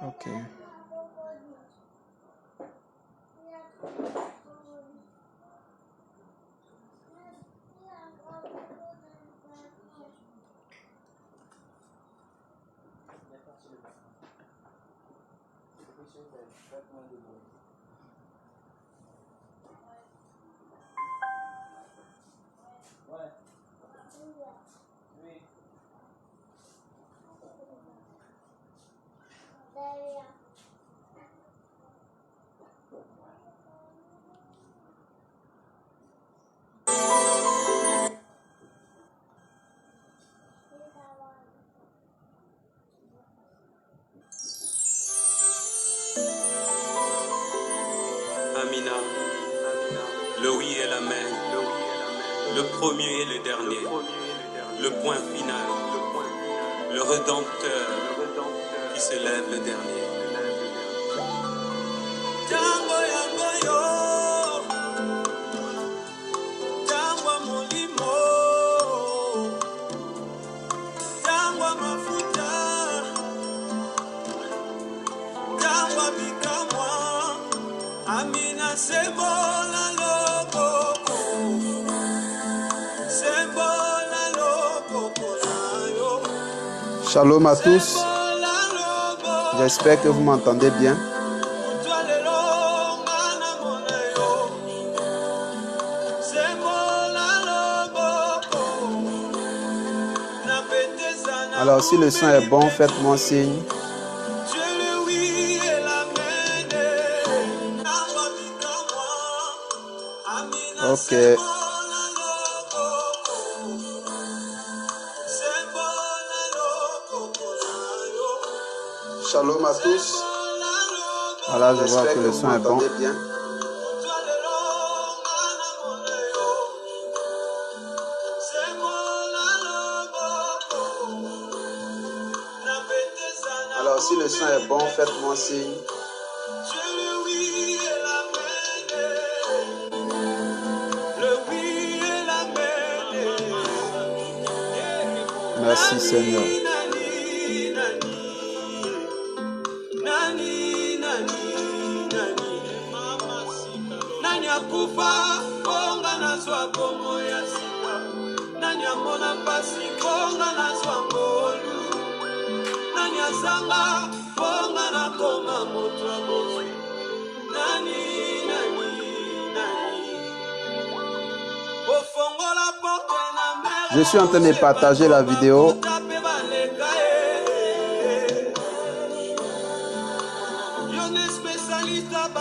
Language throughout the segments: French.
Ok. Amina, le oui et l'amen, le premier et le dernier, le point final, le rédempteur qui se lève le dernier. Tango yango yo, tango molimo, tango mafuta, tango bikamwa. Amina sebola loboko, sebola loboko nayo. Shalom à tous. J'espère que vous m'entendez bien. Alors si le son est bon, faites-moi signe. Ok. Shalom à tous. Voilà, je vois que le son est bon. Bien. Alors si le son est bon, faites-moi signe. Merci Seigneur. Je suis en train de partager la vidéo.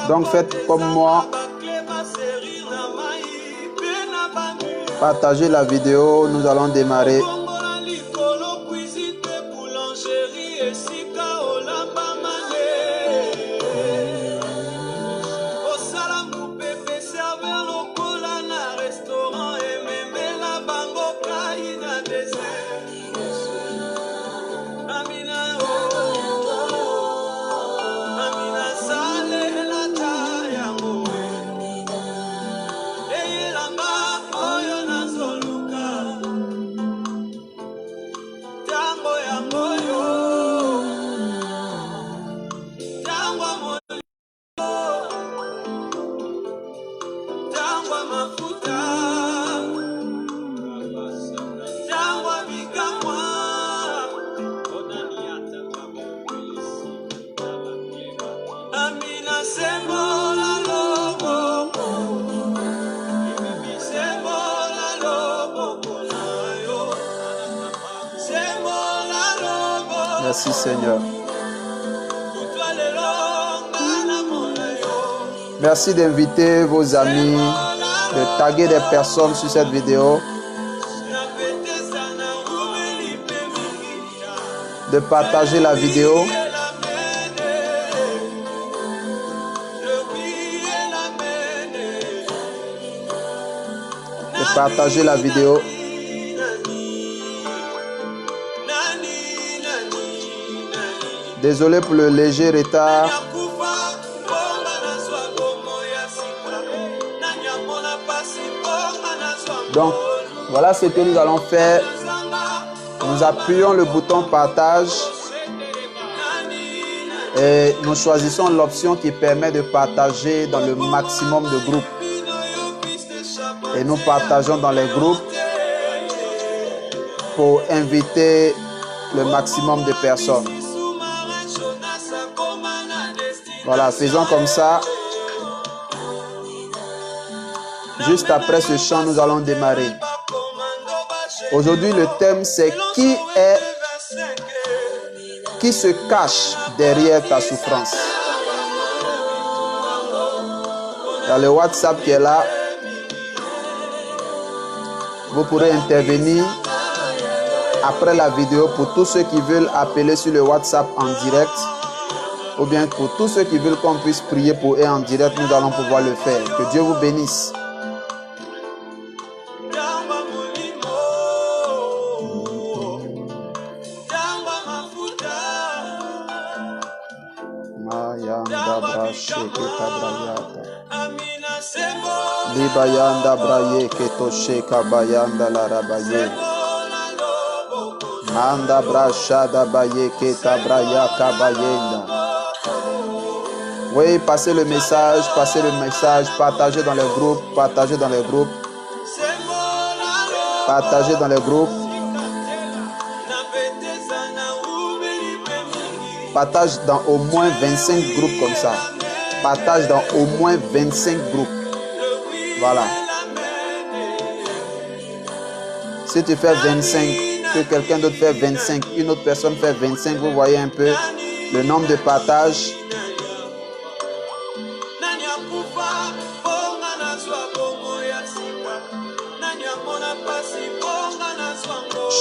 Donc faites comme moi. Partagez la vidéo. Nous allons démarrer. Merci Seigneur. Merci d'inviter vos amis, de taguer des personnes sur cette vidéo, de partager la vidéo. De partager la vidéo. Désolé pour le léger retard. Donc, voilà ce que nous allons faire. Nous appuyons le bouton partage Et nous choisissons l'option qui permet de partager dans le maximum de groupes. Et nous partageons dans les groupes pour inviter le maximum de personnes. Voilà, faisons comme ça. Juste après ce chant, nous allons démarrer. Aujourd'hui, le thème, c'est qui se cache derrière ta souffrance. Il y a le WhatsApp qui est là. Vous pourrez intervenir après la vidéo pour tous ceux qui veulent appeler sur le WhatsApp en direct. Ou bien pour tous ceux qui veulent qu'on puisse prier pour eux en direct, nous allons pouvoir le faire. Que Dieu vous bénisse. Libayanda braye ketoshe kabayanda la rabaye. Manda brashada baye ketabraya kabayenda. Oui, passez le message, partagez dans les groupes, partagez dans les groupes. Partagez dans les groupes. Partage dans au moins 25 groupes comme ça. Partage dans au moins 25 groupes. Voilà. Si tu fais 25, que quelqu'un d'autre fait 25, une autre personne fait 25, vous voyez un peu le nombre de partages.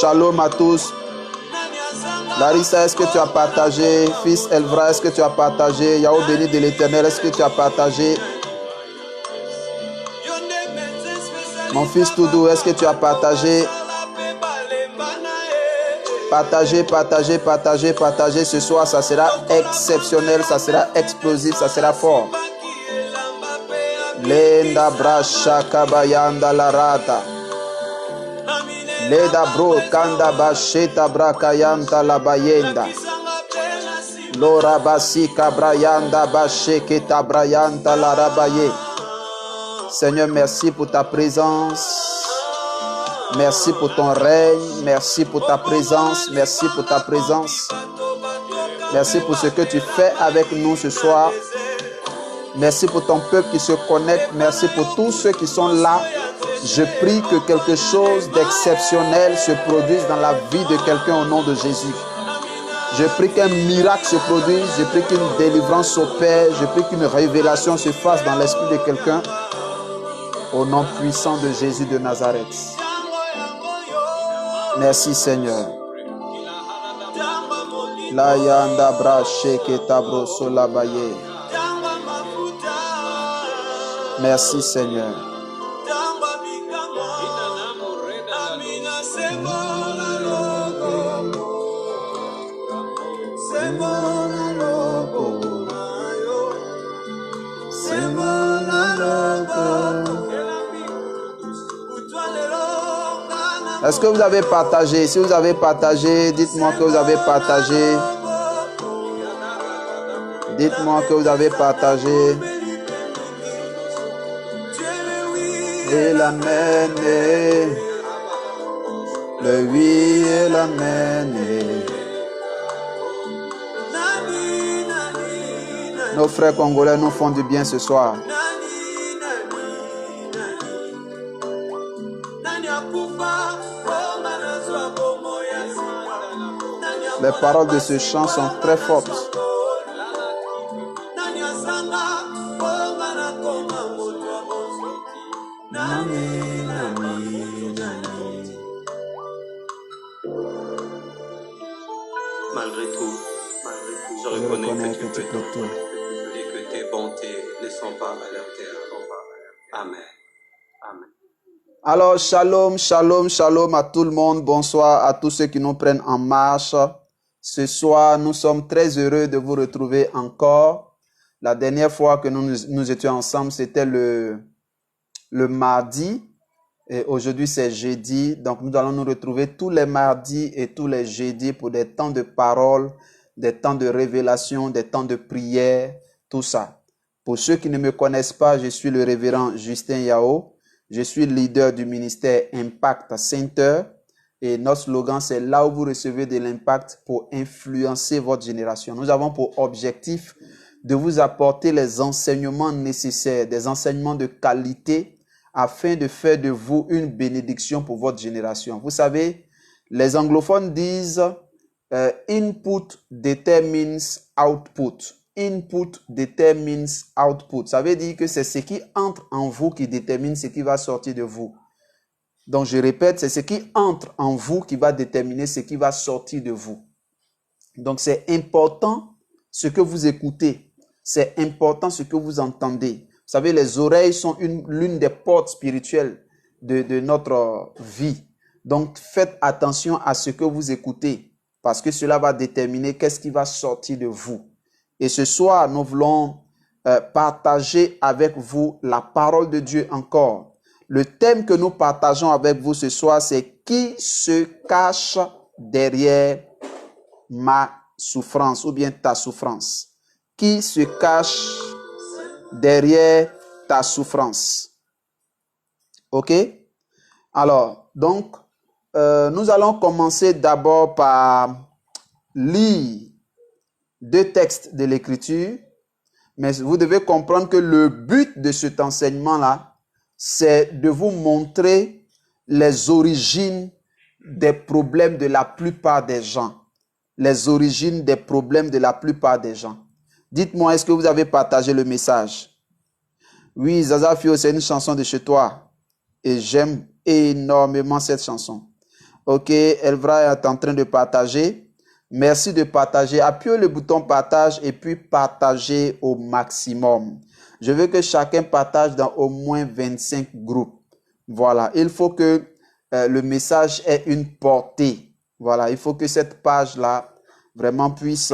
Shalom à tous. Larissa, est-ce que tu as partagé? Fils Elvra, est-ce que tu as partagé? Yahweh béni de l'Éternel, est-ce que tu as partagé? Mon fils Toudou, est-ce que tu as partagé? Partagez. Ce soir, ça sera exceptionnel, ça sera explosif, ça sera fort. Lenda brasha kabayanda la rata. Leda bro kanda basheta brakayanta la bayenda. Lora basika brayanda basheketa brayanta la rabaye. Seigneur, merci pour ta présence. Merci pour ton règne. Merci pour ta présence. Merci pour ta présence. Merci pour ce que tu fais avec nous ce soir. Merci pour ton peuple qui se connecte. Merci pour tous ceux qui sont là. Je prie que quelque chose d'exceptionnel se produise dans la vie de quelqu'un au nom de Jésus. Je prie qu'un miracle se produise. Je prie qu'une délivrance s'opère. Je prie qu'une révélation se fasse dans l'esprit de quelqu'un. Au nom puissant de Jésus de Nazareth. Merci Seigneur. La yanda brache ketabro solabaye. Merci Seigneur. Est-ce que vous avez partagé? Si vous avez partagé, dites-moi que vous avez partagé. Dites-moi que vous avez partagé. Et l'amen. Le oui et l'amen. Nos frères congolais nous font du bien ce soir. Les paroles de ce chant sont très fortes. Malgré tout, je reconnais que tu peux tout et que tes bontés ne sont pas à leur terme. Amen. Amen. Alors, shalom à tout le monde. Bonsoir à tous ceux qui nous prennent en marche. Ce soir, nous sommes très heureux de vous retrouver encore. La dernière fois que nous étions ensemble, c'était le mardi. Et aujourd'hui, c'est jeudi. Donc, nous allons nous retrouver tous les mardis et tous les jeudis pour des temps de parole, des temps de révélation, des temps de prière, tout ça. Pour ceux qui ne me connaissent pas, je suis le révérend Justin Yao. Je suis leader du ministère Impact Center. Et notre slogan, c'est là où vous recevez de l'impact pour influencer votre génération. Nous avons pour objectif de vous apporter les enseignements nécessaires, des enseignements de qualité afin de faire de vous une bénédiction pour votre génération. Vous savez, les anglophones disent input determines output. Input determines output. Ça veut dire que c'est ce qui entre en vous qui détermine ce qui va sortir de vous. Donc, je répète, c'est ce qui entre en vous qui va déterminer ce qui va sortir de vous. Donc, c'est important ce que vous écoutez. C'est important ce que vous entendez. Vous savez, les oreilles sont l'une des portes spirituelles de notre vie. Donc, faites attention à ce que vous écoutez parce que cela va déterminer qu'est-ce qui va sortir de vous. Et ce soir, nous voulons partager avec vous la parole de Dieu encore. Le thème que nous partageons avec vous ce soir, c'est qui se cache derrière ma souffrance ou bien ta souffrance. Qui se cache derrière ta souffrance. OK? Alors, donc, nous allons commencer d'abord par lire 2 textes de l'Écriture. Mais vous devez comprendre que le but de cet enseignement-là, c'est de vous montrer les origines des problèmes de la plupart des gens. Les origines des problèmes de la plupart des gens. Dites-moi, est-ce que vous avez partagé le message? Oui, Zaza Fio, c'est une chanson de chez toi. Et j'aime énormément cette chanson. Ok, Elvra est en train de partager. Merci de partager. Appuyez le bouton partage et puis partagez au maximum. Je veux que chacun partage dans au moins 25 groupes. Voilà, il faut que le message ait une portée. Voilà, il faut que cette page-là vraiment puisse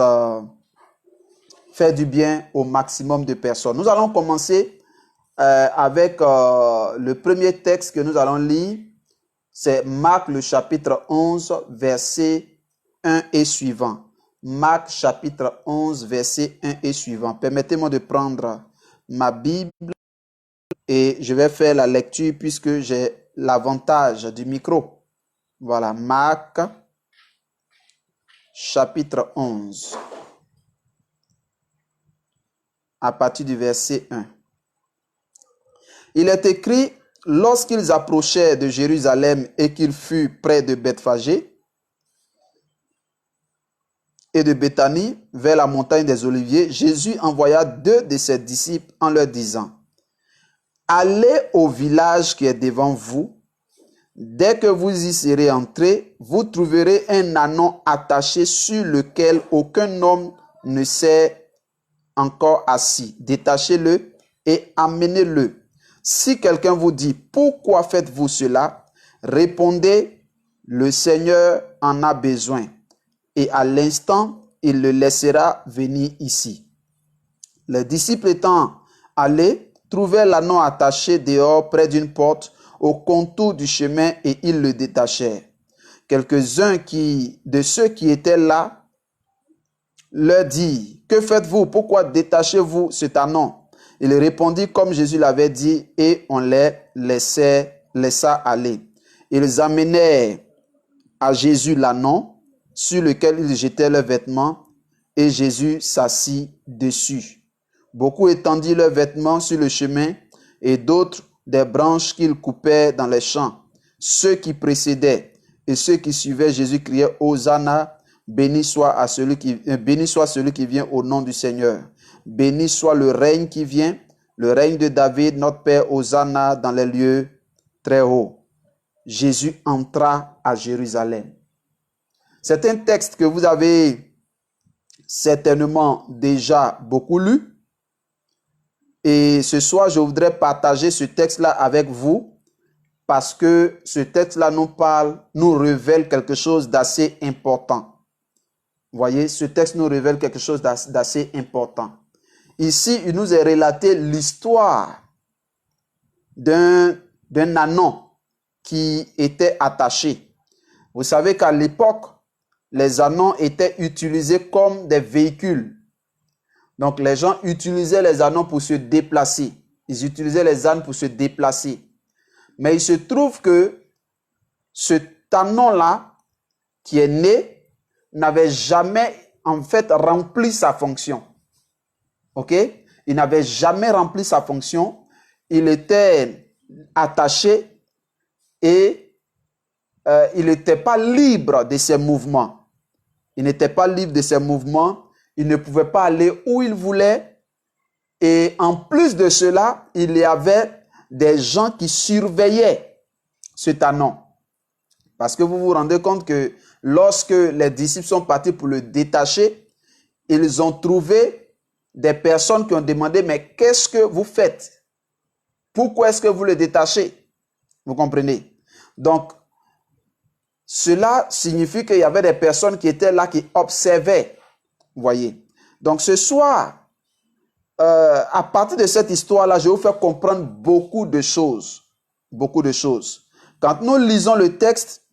faire du bien au maximum de personnes. Nous allons commencer avec le premier texte que nous allons lire. C'est Marc le chapitre 11, verset 1 et suivant. Marc chapitre 11, verset 1 et suivant. Permettez-moi de prendre ma Bible et je vais faire la lecture puisque j'ai l'avantage du micro. Voilà, Marc chapitre 11, à partir du verset 1. Il est écrit, lorsqu'ils approchèrent de Jérusalem et qu'ils furent près de Bethphagée et de Béthanie, vers la montagne des Oliviers, Jésus envoya 2 de ses disciples en leur disant, « Allez au village qui est devant vous. Dès que vous y serez entrés, vous trouverez un ânon attaché sur lequel aucun homme ne s'est encore assis. Détachez-le et amenez-le. Si quelqu'un vous dit, pourquoi faites-vous cela? Répondez, le Seigneur en a besoin. Et à l'instant, il le laissera venir ici. » Les disciples étant allés, trouvèrent l'ânon attaché dehors près d'une porte au contour du chemin et ils le détachèrent. Quelques-uns de ceux qui étaient là leur dirent, « Que faites-vous? Pourquoi détachez-vous cet ânon? » Il répondit comme Jésus l'avait dit et on les laissa aller. Ils amenèrent à Jésus l'ânon sur lequel ils jetaient leurs vêtements et Jésus s'assit dessus. Beaucoup étendirent leurs vêtements sur le chemin et d'autres des branches qu'ils coupaient dans les champs. Ceux qui précédaient et ceux qui suivaient Jésus criaient Hosanna, béni soit celui qui vient au nom du Seigneur. Béni soit le règne qui vient, le règne de David, notre Père, Hosanna dans les lieux très hauts. Jésus entra à Jérusalem. C'est un texte que vous avez certainement déjà beaucoup lu. Et ce soir, je voudrais partager ce texte-là avec vous parce que ce texte-là nous révèle quelque chose d'assez important. Vous voyez, ce texte nous révèle quelque chose d'assez important. Ici, il nous est relaté l'histoire d'un ânon qui était attaché. Vous savez qu'à l'époque, les ânons étaient utilisés comme des véhicules. Donc les gens utilisaient les ânons pour se déplacer. Ils utilisaient les ânes pour se déplacer. Mais il se trouve que cet ânon-là, qui est né, n'avait jamais en fait rempli sa fonction. Ok? Il n'avait jamais rempli sa fonction. Il était attaché et il n'était pas libre de ses mouvements. Il n'était pas libre de ses mouvements. Il ne pouvait pas aller où il voulait. Et en plus de cela, il y avait des gens qui surveillaient cet ânon. Parce que vous vous rendez compte que lorsque les disciples sont partis pour le détacher, ils ont trouvé des personnes qui ont demandé, mais qu'est-ce que vous faites? Pourquoi est-ce que vous le détachez? Vous comprenez? Donc, cela signifie qu'il y avait des personnes qui étaient là, qui observaient. Vous voyez? Donc, ce soir, à partir de cette histoire-là, je vais vous faire comprendre beaucoup de choses. Beaucoup de choses. Quand nous lisons le texte,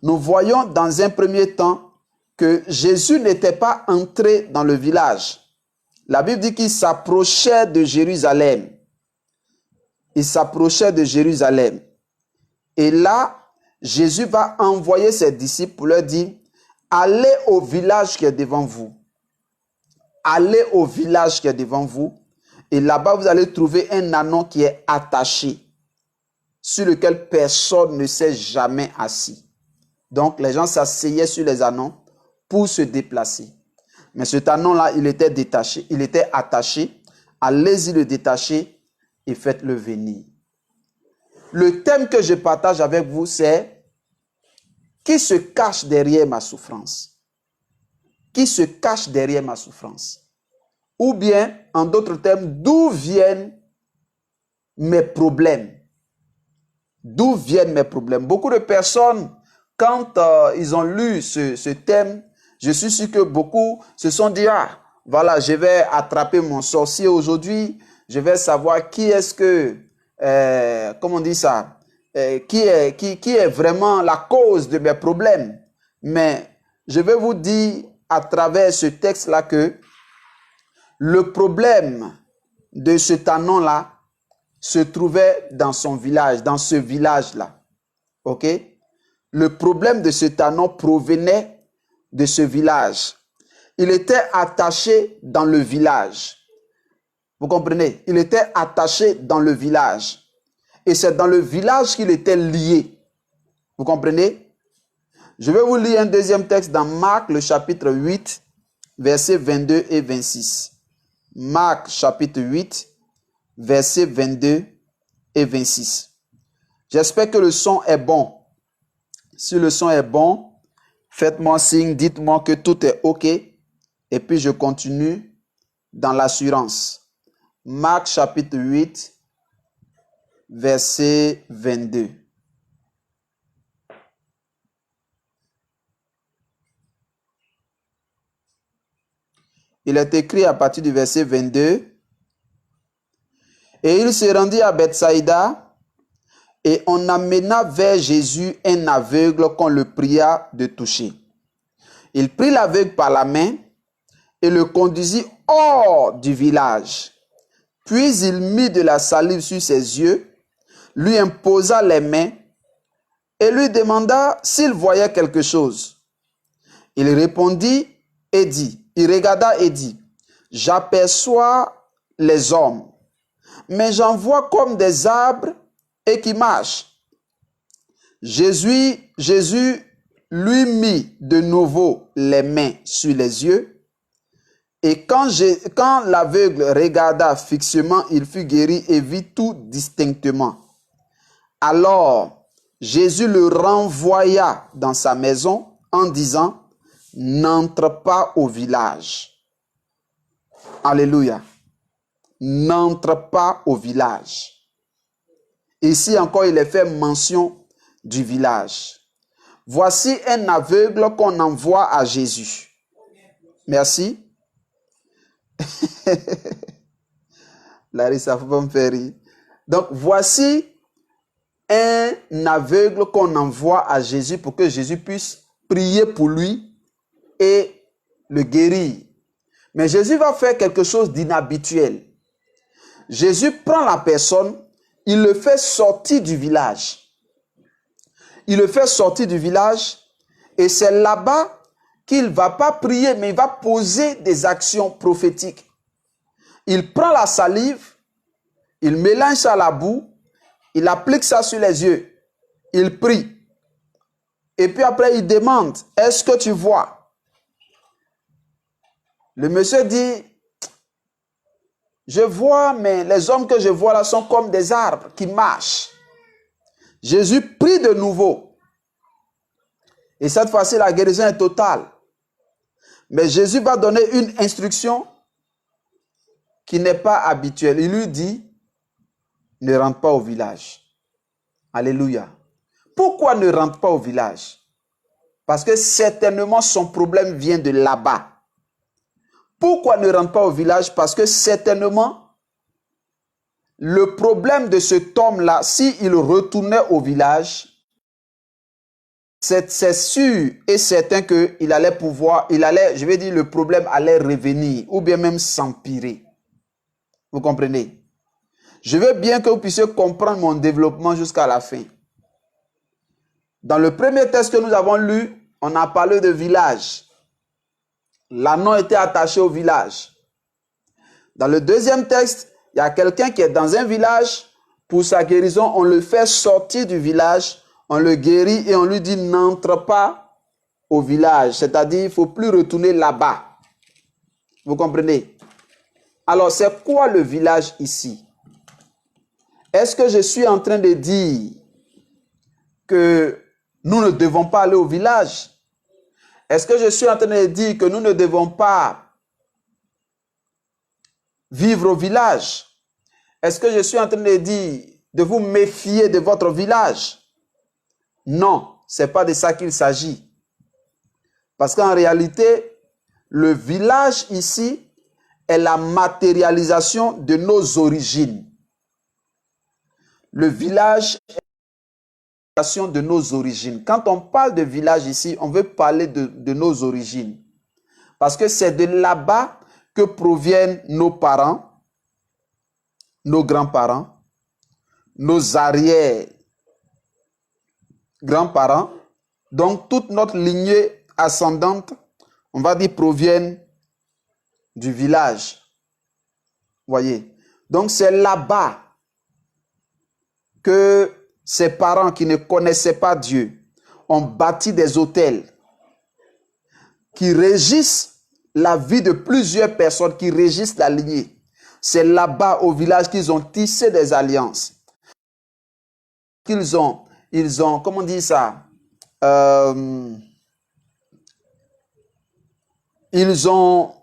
nous voyons dans un premier temps que Jésus n'était pas entré dans le village. La Bible dit qu'il s'approchait de Jérusalem. Il s'approchait de Jérusalem. Et là, Jésus va envoyer ses disciples pour leur dire, allez au village qui est devant vous. Allez au village qui est devant vous. Et là-bas, vous allez trouver un ânon qui est attaché, sur lequel personne ne s'est jamais assis. Donc, les gens s'asseyaient sur les ânons pour se déplacer. Mais cet ânon-là, il était détaché, il était attaché. Allez-y le détacher et faites-le venir. Le thème que je partage avec vous, c'est qui se cache derrière ma souffrance? Qui se cache derrière ma souffrance? Ou bien, en d'autres termes, d'où viennent mes problèmes? D'où viennent mes problèmes? Beaucoup de personnes, quand ils ont lu ce thème, je suis sûr que beaucoup se sont dit, ah, voilà, je vais attraper mon sorcier aujourd'hui, je vais savoir qui est-ce que, comment on dit ça, qui est vraiment la cause de mes problèmes. Mais je vais vous dire à travers ce texte-là que le problème de cet ânon-là se trouvait dans son village, dans ce village-là. Ok? Le problème de cet ânon provenait de ce village. Il était attaché dans le village. Vous comprenez? Il était attaché dans le village. Et c'est dans le village qu'il était lié. Vous comprenez? Je vais vous lire un deuxième texte dans Marc, le chapitre 8, versets 22 et 26. Marc, chapitre 8, versets 22 et 26. J'espère que le son est bon. Si le son est bon, faites-moi signe, dites-moi que tout est OK. Et puis je continue dans l'assurance. Marc, chapitre 8, verset 22. Il est écrit à partir du verset 22. Et il se rendit à Bethsaïda, et on amena vers Jésus un aveugle qu'on le pria de toucher. Il prit l'aveugle par la main et le conduisit hors du village. Puis il mit de la salive sur ses yeux, lui imposa les mains et lui demanda s'il voyait quelque chose. Il répondit et dit, il regarda et dit, j'aperçois les hommes, mais j'en vois comme des arbres et qui marchent. Jésus lui mit de nouveau les mains sur les yeux, et quand l'aveugle regarda fixement, il fut guéri et vit tout distinctement. Alors, Jésus le renvoya dans sa maison en disant, n'entre pas au village. Alléluia. N'entre pas au village. Ici encore, il est fait mention du village. Voici un aveugle qu'on envoie à Jésus. Merci. Larissa, faut pas me faire rire. Donc, voici un aveugle qu'on envoie à Jésus pour que Jésus puisse prier pour lui et le guérir. Mais Jésus va faire quelque chose d'inhabituel. Jésus prend la personne, il le fait sortir du village. Il le fait sortir du village et c'est là-bas qu'il ne va pas prier, mais il va poser des actions prophétiques. Il prend la salive, il mélange ça à la boue, il applique ça sur les yeux, il prie. Et puis après, il demande, est-ce que tu vois? Le monsieur dit, je vois, mais les hommes que je vois là sont comme des arbres qui marchent. Jésus prie de nouveau. Et cette fois-ci, la guérison est totale. Mais Jésus va donner une instruction qui n'est pas habituelle. Il lui dit, ne rentre pas au village. Alléluia. Pourquoi ne rentre pas au village? Parce que certainement son problème vient de là-bas. Pourquoi ne rentre pas au village? Parce que certainement, le problème de cet homme-là, s'il retournait au village, c'est sûr et certain qu'il allait pouvoir, je vais dire, le problème allait revenir ou bien même s'empirer. Vous comprenez? Je veux bien que vous puissiez comprendre mon développement jusqu'à la fin. Dans le premier texte que nous avons lu, on a parlé de village. L'anneau était attaché au village. Dans le deuxième texte, il y a quelqu'un qui est dans un village. Pour sa guérison, on le fait sortir du village, on le guérit et on lui dit n'entre pas au village. C'est-à-dire, il ne faut plus retourner là-bas. Vous comprenez? Alors, c'est quoi le village ici? Est-ce que je suis en train de dire que nous ne devons pas aller au village? Est-ce que je suis en train de dire que nous ne devons pas vivre au village? Est-ce que je suis en train de dire de vous méfier de votre village? Non, ce n'est pas de ça qu'il s'agit. Parce qu'en réalité, le village ici est la matérialisation de nos origines. Le village est la matérialisation de nos origines. Quand on parle de village ici, on veut parler de nos origines. Parce que c'est de là-bas que proviennent nos parents, nos grands-parents, nos arrière-grands-parents. Donc, toute notre lignée ascendante, on va dire, proviennent du village. Voyez. Donc, c'est là-bas que ces parents qui ne connaissaient pas Dieu ont bâti des autels qui régissent la vie de plusieurs personnes, qui régissent la lignée. C'est là-bas au village qu'ils ont tissé des alliances. Ils ont, comment on dit ça? Ils ont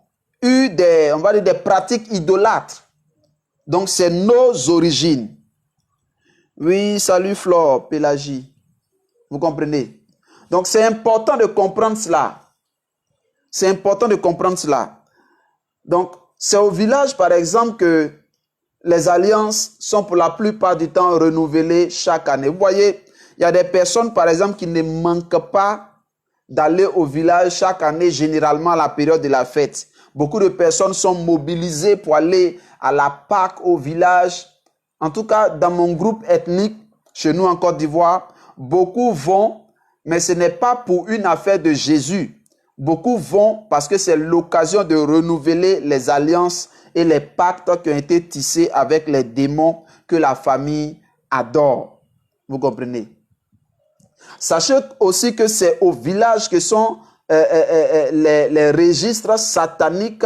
eu on va dire des pratiques idolâtres. Donc c'est nos origines. Oui, salut Flore, Pélagie. Vous comprenez? Donc c'est important de comprendre cela. C'est important de comprendre cela. Donc c'est au village par exemple que les alliances sont pour la plupart du temps renouvelées chaque année. Vous voyez, il y a des personnes par exemple qui ne manquent pas d'aller au village chaque année, généralement à la période de la fête. Beaucoup de personnes sont mobilisées pour aller à la Pâque au village. En tout cas, dans mon groupe ethnique, chez nous en Côte d'Ivoire, beaucoup vont, mais ce n'est pas pour une affaire de Jésus. Beaucoup vont parce que c'est l'occasion de renouveler les alliances et les pactes qui ont été tissés avec les démons que la famille adore. Vous comprenez? Sachez aussi que c'est au village que sont les registres sataniques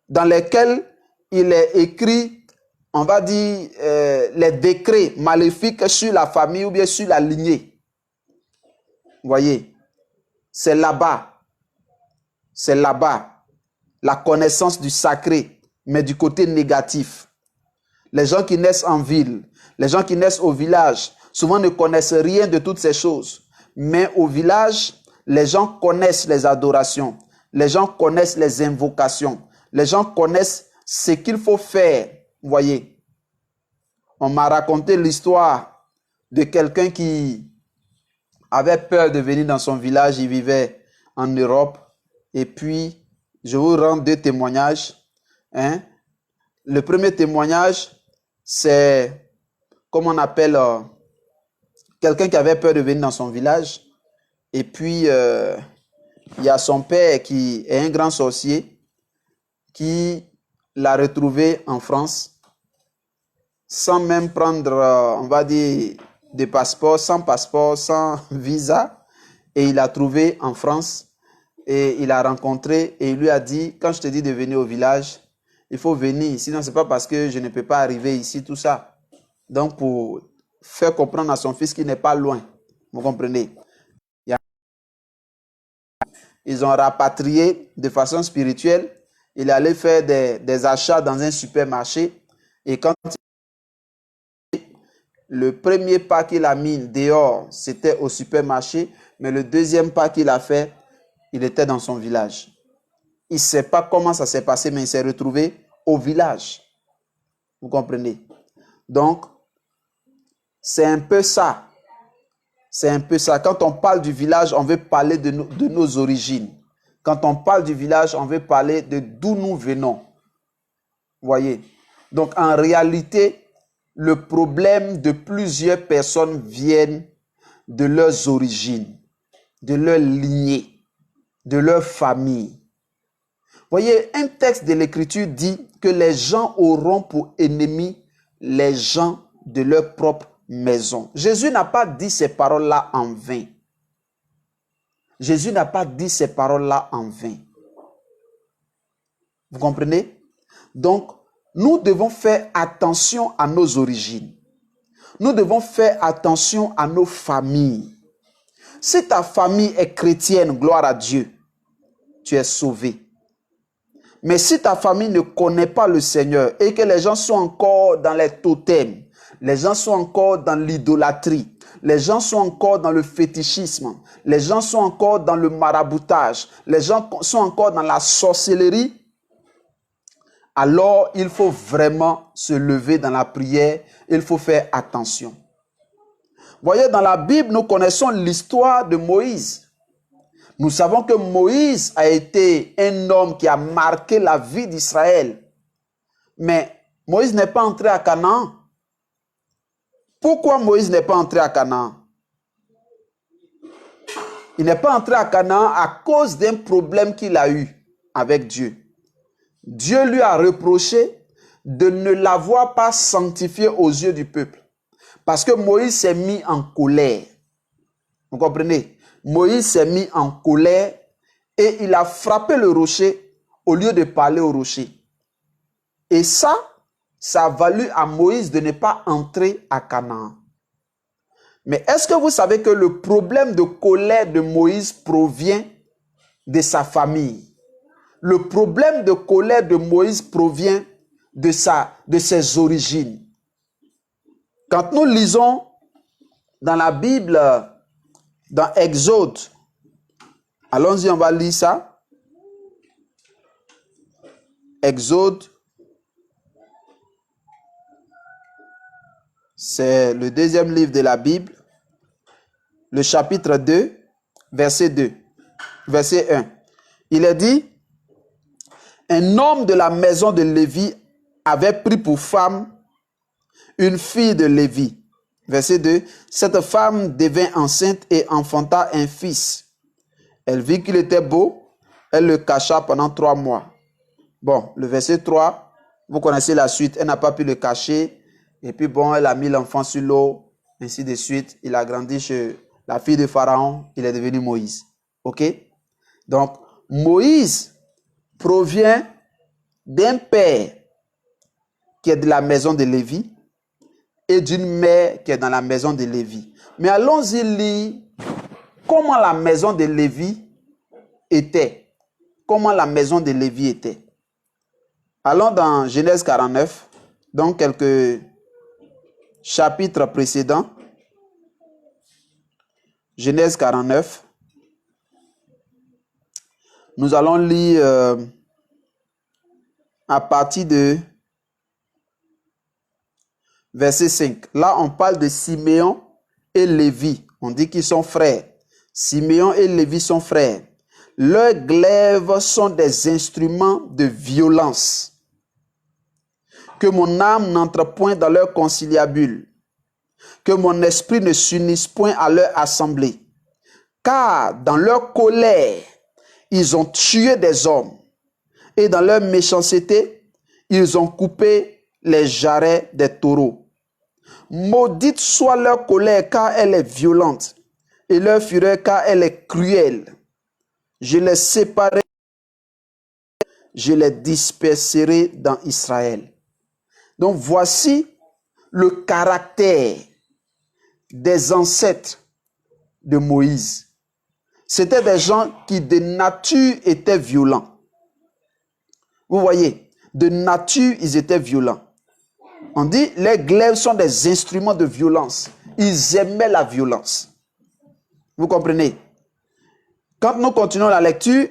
dans lesquels il est écrit, on va dire, les décrets maléfiques sur la famille ou bien sur la lignée. Vous voyez, c'est là-bas. C'est là-bas. La connaissance du sacré, mais du côté négatif. Les gens qui naissent en ville, les gens qui naissent au village, souvent ne connaissent rien de toutes ces choses. Mais au village, les gens connaissent les adorations. Les gens connaissent les invocations. Les gens connaissent ce qu'il faut faire. Vous voyez, on m'a raconté l'histoire de quelqu'un qui avait peur de venir dans son village. Il vivait en Europe. Et puis, je vous rends 2 témoignages. Hein. Le premier témoignage, c'est, comme on appelle, quelqu'un qui avait peur de venir dans son village. Et puis, il y a son père qui est un grand sorcier qui l'a retrouvé en France sans même prendre, on va dire, de passeport, sans visa. Et il l'a trouvé en France et il l'a rencontré et il lui a dit, quand je te dis de venir au village, il faut venir, sinon c'est pas parce que je ne peux pas arriver ici, tout ça. Donc pour faire comprendre à son fils qu'il n'est pas loin, vous comprenez? Ils ont rapatrié de façon spirituelle. Il allait faire des achats dans un supermarché et quand le premier pas qu'il a mis dehors, c'était au supermarché, mais le deuxième pas qu'il a fait, il était dans son village. Il ne sait pas comment ça s'est passé, mais il s'est retrouvé au village. Vous comprenez? Donc, c'est un peu ça. C'est un peu ça. Quand on parle du village, on veut parler de nos origines. Quand on parle du village, on veut parler de d'où nous venons. Vous voyez? Donc, en réalité, le problème de plusieurs personnes viennent de leurs origines, de leur lignée, de leur famille. Vous voyez, un texte de l'Écriture dit que les gens auront pour ennemis les gens de leur propre maison. Jésus n'a pas dit ces paroles-là en vain. Jésus n'a pas dit ces paroles-là en vain. Vous comprenez? Donc, nous devons faire attention à nos origines. Nous devons faire attention à nos familles. Si ta famille est chrétienne, gloire à Dieu, tu es sauvé. Mais si ta famille ne connaît pas le Seigneur et que les gens sont encore dans les totems, les gens sont encore dans l'idolâtrie, les gens sont encore dans le fétichisme, les gens sont encore dans le maraboutage, les gens sont encore dans la sorcellerie, alors il faut vraiment se lever dans la prière, il faut faire attention. Voyez, dans la Bible, nous connaissons l'histoire de Moïse. Nous savons que Moïse a été un homme qui a marqué la vie d'Israël. Mais Moïse n'est pas entré à Canaan. Pourquoi Moïse n'est pas entré à Canaan? Il n'est pas entré à Canaan à cause d'un problème qu'il a eu avec Dieu. Dieu lui a reproché de ne l'avoir pas sanctifié aux yeux du peuple. Parce que Moïse s'est mis en colère. Vous comprenez? Moïse s'est mis en colère et il a frappé le rocher au lieu de parler au rocher. Et ça a valu à Moïse de ne pas entrer à Canaan. Mais est-ce que vous savez que le problème de colère de Moïse provient de sa famille? Le problème de colère de Moïse provient de ses origines. Quand nous lisons dans la Bible, dans Exode, allons-y, on va lire ça. Exode, c'est le deuxième livre de la Bible, le chapitre 2, verset 2, verset 1. Il est dit, un homme de la maison de Lévi avait pris pour femme une fille de Lévi. Verset 2. Cette femme devint enceinte et enfanta un fils. Elle vit qu'il était beau. Elle le cacha pendant 3 mois. Bon, le verset 3, vous connaissez la suite. Elle n'a pas pu le cacher. Et puis bon, elle a mis l'enfant sur l'eau. Ainsi de suite. Il a grandi chez la fille de Pharaon. Il est devenu Moïse. Ok? Donc, Moïse provient d'un père qui est de la maison de Lévi et d'une mère qui est dans la maison de Lévi. Mais allons-y lire comment la maison de Lévi était. Comment la maison de Lévi était. Allons dans Genèse 49, donc quelques chapitres précédents. Genèse 49. Nous allons lire à partir de verset 5. Là, on parle de Siméon et Lévi. On dit qu'ils sont frères. Siméon et Lévi sont frères. Leurs glaives sont des instruments de violence. Que mon âme n'entre point dans leur conciliabule. Que mon esprit ne s'unisse point à leur assemblée. Car dans leur colère, ils ont tué des hommes. Et dans leur méchanceté, ils ont coupé les jarrets des taureaux. Maudite soit leur colère, car elle est violente, et leur fureur, car elle est cruelle. Je les séparerai, je les disperserai dans Israël. Donc voici le caractère des ancêtres de Moïse. C'était des gens qui de nature étaient violents. Vous voyez, de nature ils étaient violents. On dit les glaives sont des instruments de violence. Ils aimaient la violence. Vous comprenez? Quand nous continuons la lecture,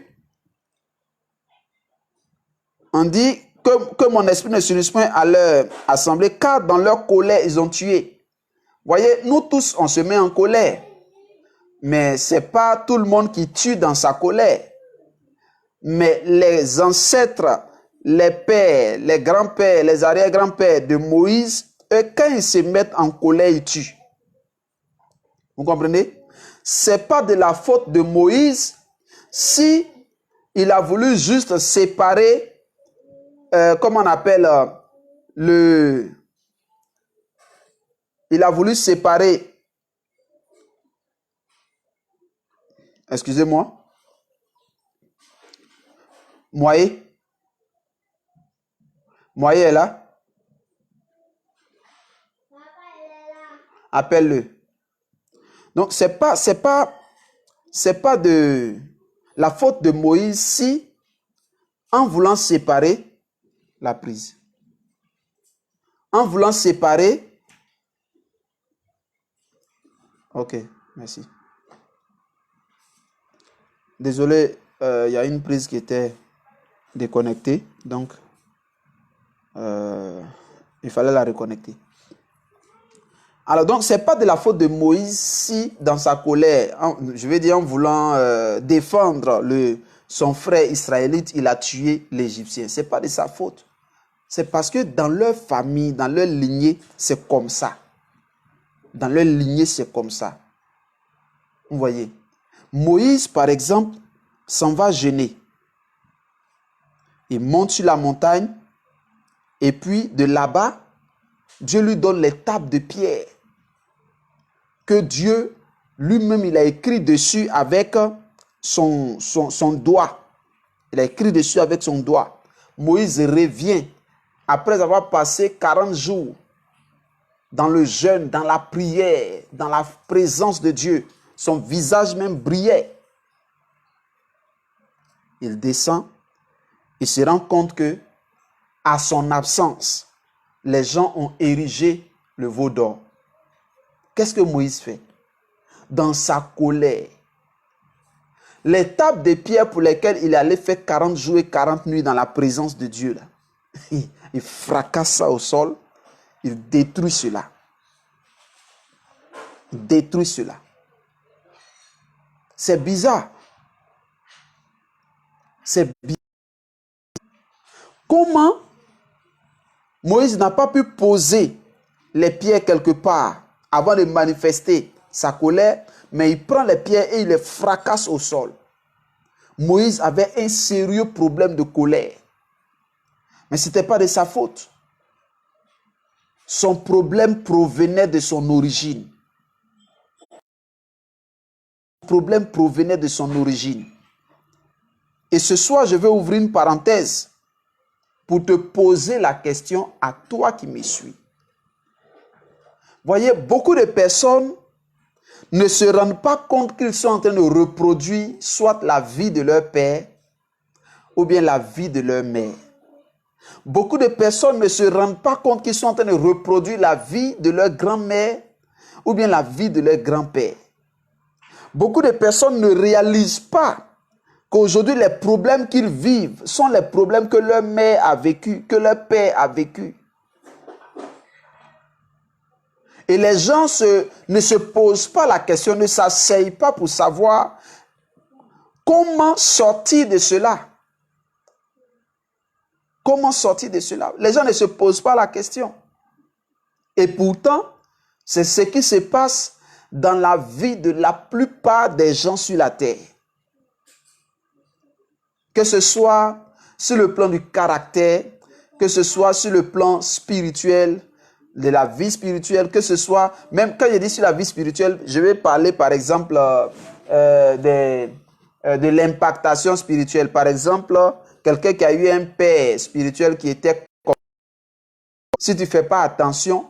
on dit que mon esprit ne s'unisse point à leur assemblée, car dans leur colère, ils ont tué. Voyez, nous tous, on se met en colère. Mais ce n'est pas tout le monde qui tue dans sa colère. Mais les ancêtres, les pères, les grands-pères, les arrière-grands-pères de Moïse, eux, quand ils se mettent en colère, ils tuent. Vous comprenez? Ce n'est pas de la faute de Moïse si il a voulu juste séparer, comment on appelle, il a voulu séparer, excusez-moi, Moïse est là? Appelle-le. Donc, c'est pas de la faute de Moïse si, en voulant séparer, la prise. En voulant séparer, ok, merci. Désolé, il y a une prise qui était déconnectée, donc il fallait la reconnecter. Alors donc, ce n'est pas de la faute de Moïse si, dans sa colère, je vais dire en voulant défendre son frère israélite, il a tué l'Égyptien. Ce n'est pas de sa faute. C'est parce que dans leur famille, dans leur lignée, c'est comme ça. Dans leur lignée, c'est comme ça. Vous voyez. Moïse, par exemple, s'en va jeûner. Il monte sur la montagne et puis de là-bas, Dieu lui donne les tables de pierre que Dieu lui-même, il a écrit dessus avec son doigt. Il a écrit dessus avec son doigt. Moïse revient après avoir passé 40 jours dans le jeûne, dans la prière, dans la présence de Dieu. Son visage même brillait. Il descend, il se rend compte que, à son absence, les gens ont érigé le veau d'or. Qu'est-ce que Moïse fait? Dans sa colère, les tables de pierre pour lesquelles il allait faire 40 jours et 40 nuits dans la présence de Dieu, là, il fracasse ça au sol, il détruit cela. Il détruit cela. C'est bizarre. C'est bizarre. Comment Moïse n'a pas pu poser les pierres quelque part avant de manifester sa colère, mais il prend les pierres et il les fracasse au sol. Moïse avait un sérieux problème de colère. Mais ce n'était pas de sa faute. Son problème provenait de son origine. Son problème provenait de son origine. Et ce soir, je vais ouvrir une parenthèse pour te poser la question à toi qui me suis. Voyez, beaucoup de personnes ne se rendent pas compte qu'ils sont en train de reproduire soit la vie de leur père ou bien la vie de leur mère. Beaucoup de personnes ne se rendent pas compte qu'ils sont en train de reproduire la vie de leur grand-mère ou bien la vie de leur grand-père. Beaucoup de personnes ne réalisent pas qu'aujourd'hui les problèmes qu'ils vivent sont les problèmes que leur mère a vécu, que leur père a vécu. Et les gens ne se posent pas la question, ne s'asseyent pas pour savoir Comment sortir de cela? Comment sortir de cela? Les gens ne se posent pas la question. Et pourtant, c'est ce qui se passe dans la vie de la plupart des gens sur la terre. Que ce soit sur le plan du caractère, que ce soit sur le plan spirituel, de la vie spirituelle, que ce soit, même quand je dis sur la vie spirituelle, je vais parler par exemple de l'impactation spirituelle. Par exemple, quelqu'un qui a eu un père spirituel qui était comme... Si tu ne fais pas attention,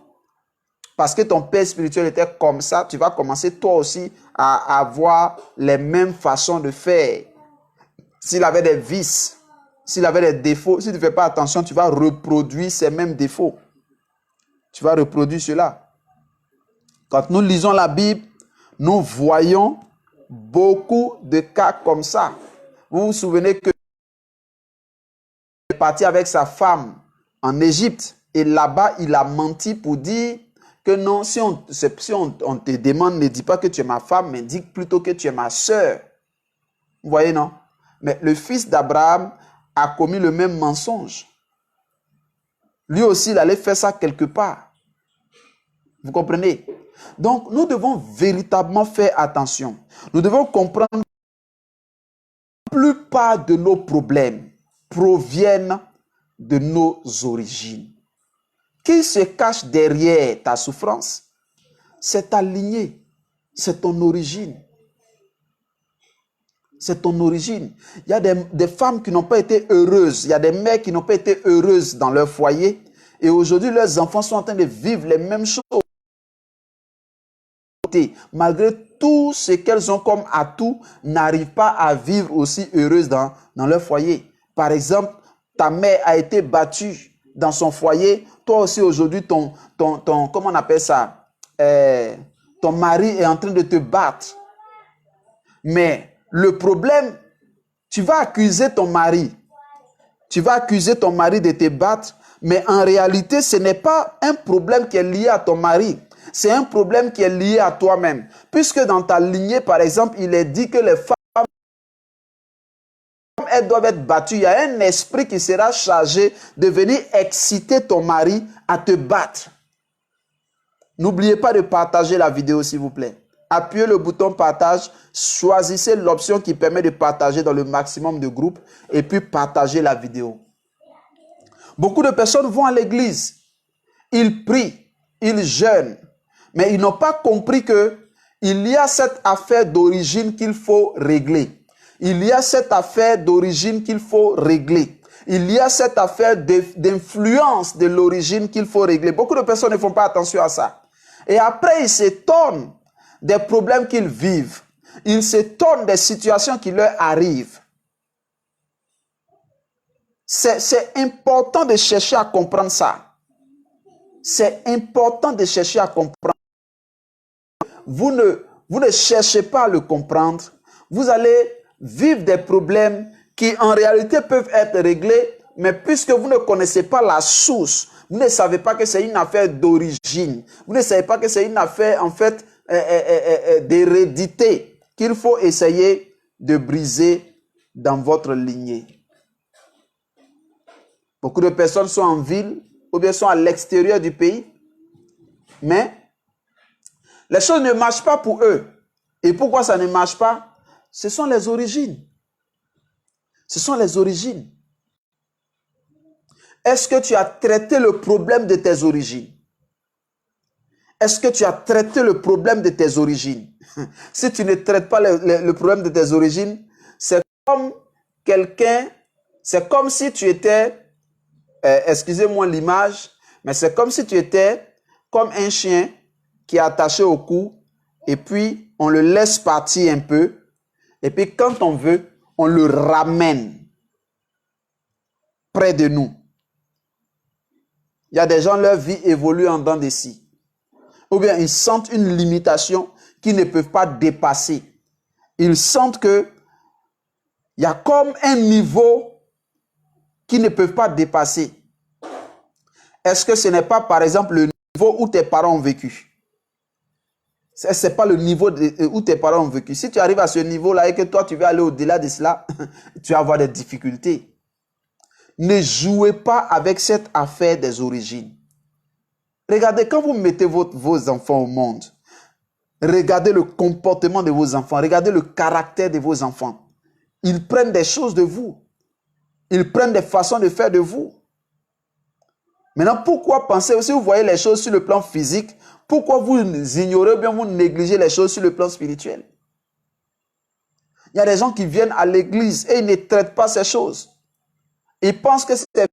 parce que ton père spirituel était comme ça, tu vas commencer toi aussi à avoir les mêmes façons de faire. S'il avait des vices, s'il avait des défauts, si tu ne fais pas attention, tu vas reproduire ces mêmes défauts. Tu vas reproduire cela. Quand nous lisons la Bible, nous voyons beaucoup de cas comme ça. Vous vous souvenez que il est parti avec sa femme en Égypte et là-bas, il a menti pour dire que non, si on te demande, ne dis pas que tu es ma femme, mais dis plutôt que tu es ma sœur. Vous voyez, non? Mais le fils d'Abraham a commis le même mensonge. Lui aussi, il allait faire ça quelque part. Vous comprenez? Donc, nous devons véritablement faire attention. Nous devons comprendre que la plupart de nos problèmes proviennent de nos origines. Qui se cache derrière ta souffrance? C'est ta lignée, c'est ton origine. C'est ton origine. Il y a des femmes qui n'ont pas été heureuses. Il y a des mères qui n'ont pas été heureuses dans leur foyer. Et aujourd'hui, leurs enfants sont en train de vivre les mêmes choses. Malgré tout ce qu'elles ont comme atout, n'arrivent pas à vivre aussi heureuses dans leur foyer. Par exemple, ta mère a été battue dans son foyer. Toi aussi, aujourd'hui, comment on appelle ça? Ton mari est en train de te battre. Mais le problème, tu vas accuser ton mari. Tu vas accuser ton mari de te battre, mais en réalité, ce n'est pas un problème qui est lié à ton mari. C'est un problème qui est lié à toi-même. Puisque dans ta lignée, par exemple, il est dit que les femmes, elles doivent être battues. Il y a un esprit qui sera chargé de venir exciter ton mari à te battre. N'oubliez pas de partager la vidéo, s'il vous plaît. Appuyez le bouton partage, choisissez l'option qui permet de partager dans le maximum de groupes et puis partagez la vidéo. Beaucoup de personnes vont à l'église, ils prient, ils jeûnent, mais ils n'ont pas compris qu'il y a cette affaire d'origine qu'il faut régler. Il y a cette affaire d'origine qu'il faut régler. Il y a cette affaire d'influence de l'origine qu'il faut régler. Beaucoup de personnes ne font pas attention à ça. Et après, ils s'étonnent des problèmes qu'ils vivent. Ils s'étonnent des situations qui leur arrivent. C'est important de chercher à comprendre ça. C'est important de chercher à comprendre. Vous ne cherchez pas à le comprendre. Vous allez vivre des problèmes qui en réalité peuvent être réglés, mais puisque vous ne connaissez pas la source, vous ne savez pas que c'est une affaire d'origine. Vous ne savez pas que c'est une affaire en fait d'hérédité qu'il faut essayer de briser dans votre lignée. Beaucoup de personnes sont en ville ou bien sont à l'extérieur du pays, mais les choses ne marchent pas pour eux. Et pourquoi ça ne marche pas? Ce sont les origines. Ce sont les origines. Est-ce que tu as traité le problème de tes origines? Est-ce que tu as traité le problème de tes origines? Si tu ne traites pas le problème de tes origines, c'est comme quelqu'un, c'est comme si tu étais, excusez-moi l'image, mais c'est comme si tu étais comme un chien qui est attaché au cou et puis on le laisse partir un peu et puis quand on veut, on le ramène près de nous. Il y a des gens, leur vie évolue en dents de scie. Ou bien ils sentent une limitation qu'ils ne peuvent pas dépasser. Ils sentent qu'il y a comme un niveau qu'ils ne peuvent pas dépasser. Est-ce que ce n'est pas, par exemple, le niveau où tes parents ont vécu? Ce n'est pas le niveau où tes parents ont vécu. Si tu arrives à ce niveau-là et que toi, tu veux aller au-delà de cela, tu vas avoir des difficultés. Ne jouez pas avec cette affaire des origines. Regardez, quand vous mettez vos enfants au monde, regardez le comportement de vos enfants, regardez le caractère de vos enfants. Ils prennent des choses de vous. Ils prennent des façons de faire de vous. Maintenant, pourquoi penser, si vous voyez les choses sur le plan physique, pourquoi vous ignorez ou bien vous négligez les choses sur le plan spirituel? Il y a des gens qui viennent à l'église et ils ne traitent pas ces choses. Ils pensent que c'est...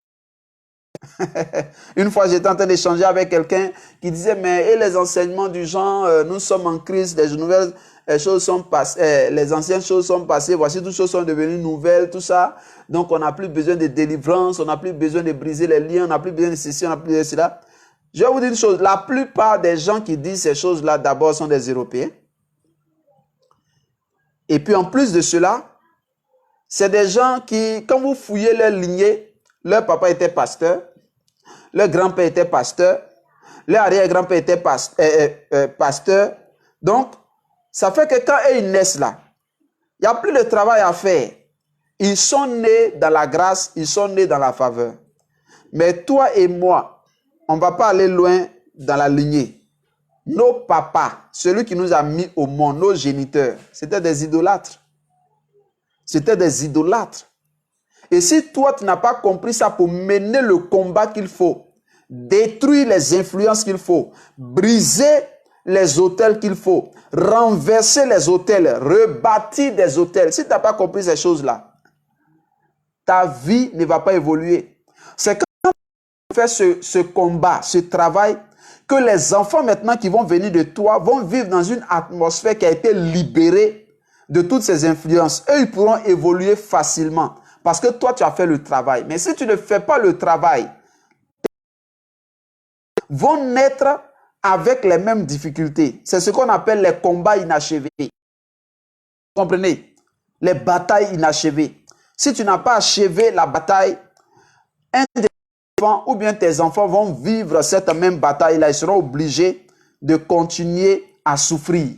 Une fois, j'étais en train d'échanger avec quelqu'un qui disait, mais et les enseignements du genre, nous sommes en crise, les nouvelles choses sont passées, les anciennes choses sont passées, voici toutes choses sont devenues nouvelles, tout ça. Donc, on n'a plus besoin de délivrance, on n'a plus besoin de briser les liens, on n'a plus besoin de ceci, on n'a plus besoin de cela. Je vais vous dire une chose, la plupart des gens qui disent ces choses-là, d'abord, sont des Européens. Et puis, en plus de cela, c'est des gens qui, quand vous fouillez leur lignée, leur papa était pasteur, leur grand-père était pasteur, leur arrière-grand-père était pasteur. Donc, ça fait que quand ils naissent là, il n'y a plus de travail à faire. Ils sont nés dans la grâce, ils sont nés dans la faveur. Mais toi et moi, on ne va pas aller loin dans la lignée. Nos papas, celui qui nous a mis au monde, nos géniteurs, c'était des idolâtres. C'était des idolâtres. Et si toi, tu n'as pas compris ça pour mener le combat qu'il faut, détruire les influences qu'il faut, briser les autels qu'il faut, renverser les autels, rebâtir des autels, si tu n'as pas compris ces choses-là, ta vie ne va pas évoluer. C'est quand tu fais ce combat, ce travail, que les enfants maintenant qui vont venir de toi vont vivre dans une atmosphère qui a été libérée de toutes ces influences. Eux, ils pourront évoluer facilement. Parce que toi, tu as fait le travail. Mais si tu ne fais pas le travail, ils vont naître avec les mêmes difficultés. C'est ce qu'on appelle les combats inachevés. Vous comprenez? Les batailles inachevées. Si tu n'as pas achevé la bataille, un des enfants ou bien tes enfants vont vivre cette même bataille-là. Ils seront obligés de continuer à souffrir.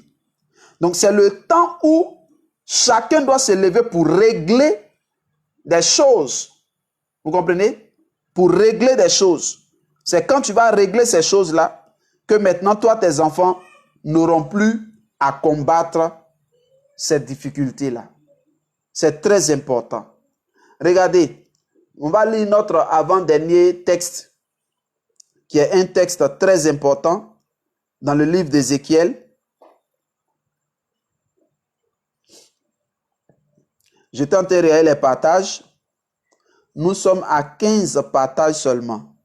Donc, c'est le temps où chacun doit se lever pour régler des choses. Vous comprenez? Pour régler des choses. C'est quand tu vas régler ces choses-là que maintenant, toi, tes enfants n'auront plus à combattre ces difficultés-là. C'est très important. Regardez, on va lire notre avant-dernier texte, qui est un texte très important dans le livre d'Ézéchiel. Je tente de réaliser les partages. Nous sommes à 15 partages seulement.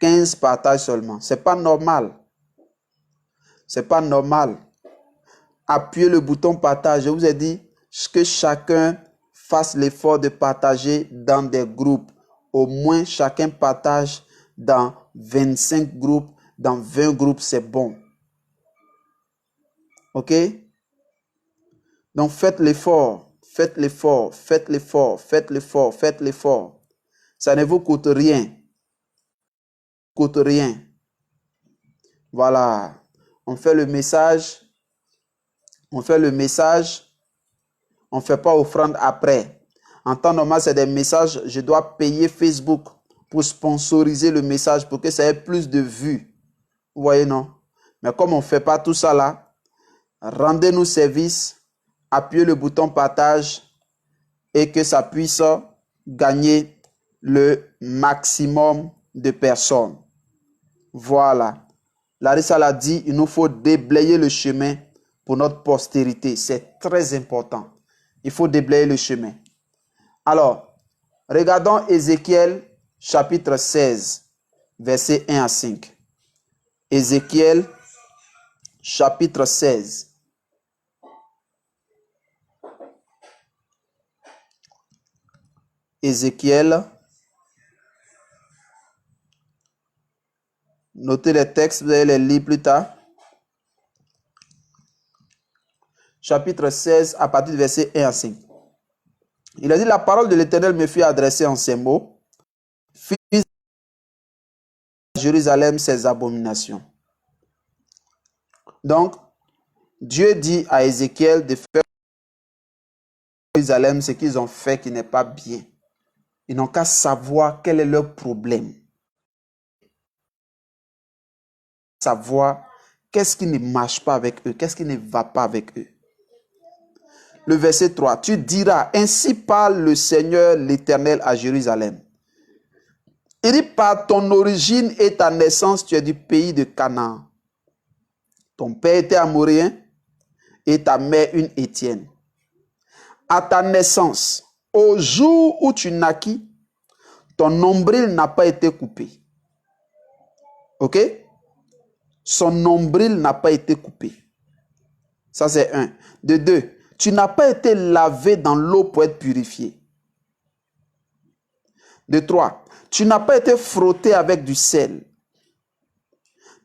15 partages seulement. Ce n'est pas normal. Ce n'est pas normal. Appuyez le bouton partage. Je vous ai dit que chacun fasse l'effort de partager dans des groupes. Au moins, chacun partage dans 25 groupes, dans 20 groupes, c'est bon. OK? Donc, faites l'effort. Faites l'effort, faites l'effort, faites l'effort, faites l'effort. Ça ne vous coûte rien. Coûte rien. Voilà. On fait le message. On fait le message. On ne fait pas offrande après. En temps normal, c'est des messages. Je dois payer Facebook pour sponsoriser le message pour que ça ait plus de vues. Vous voyez, non? Mais comme on ne fait pas tout ça là, rendez-nous service. Appuyez le bouton partage et que ça puisse gagner le maximum de personnes. Voilà. Larissa l'a dit, il nous faut déblayer le chemin pour notre postérité. C'est très important. Il faut déblayer le chemin. Alors, regardons Ézéchiel chapitre 16, versets 1 à 5. Ézéchiel chapitre 16. Ézéchiel. Notez les textes, vous allez les lire plus tard. Chapitre 16, à partir du verset 1 à 5. Il a dit, la parole de l'Éternel me fut adressée en ces mots. Fils de Jérusalem, ses abominations. Donc, Dieu dit à Ézéchiel de faire à Jérusalem ce qu'ils ont fait qui n'est pas bien. Ils n'ont qu'à savoir quel est leur problème. Savoir qu'est-ce qui ne marche pas avec eux, qu'est-ce qui ne va pas avec eux. Le verset 3, tu diras, ainsi parle le Seigneur l'Éternel à Jérusalem. Il dit, par ton origine et ta naissance, tu es du pays de Canaan. Ton père était amoréen et ta mère une Étienne. À ta naissance, au jour où tu naquis, ton nombril n'a pas été coupé. Ok? Son nombril n'a pas été coupé. Ça, c'est un. De deux, tu n'as pas été lavé dans l'eau pour être purifié. De trois, tu n'as pas été frotté avec du sel.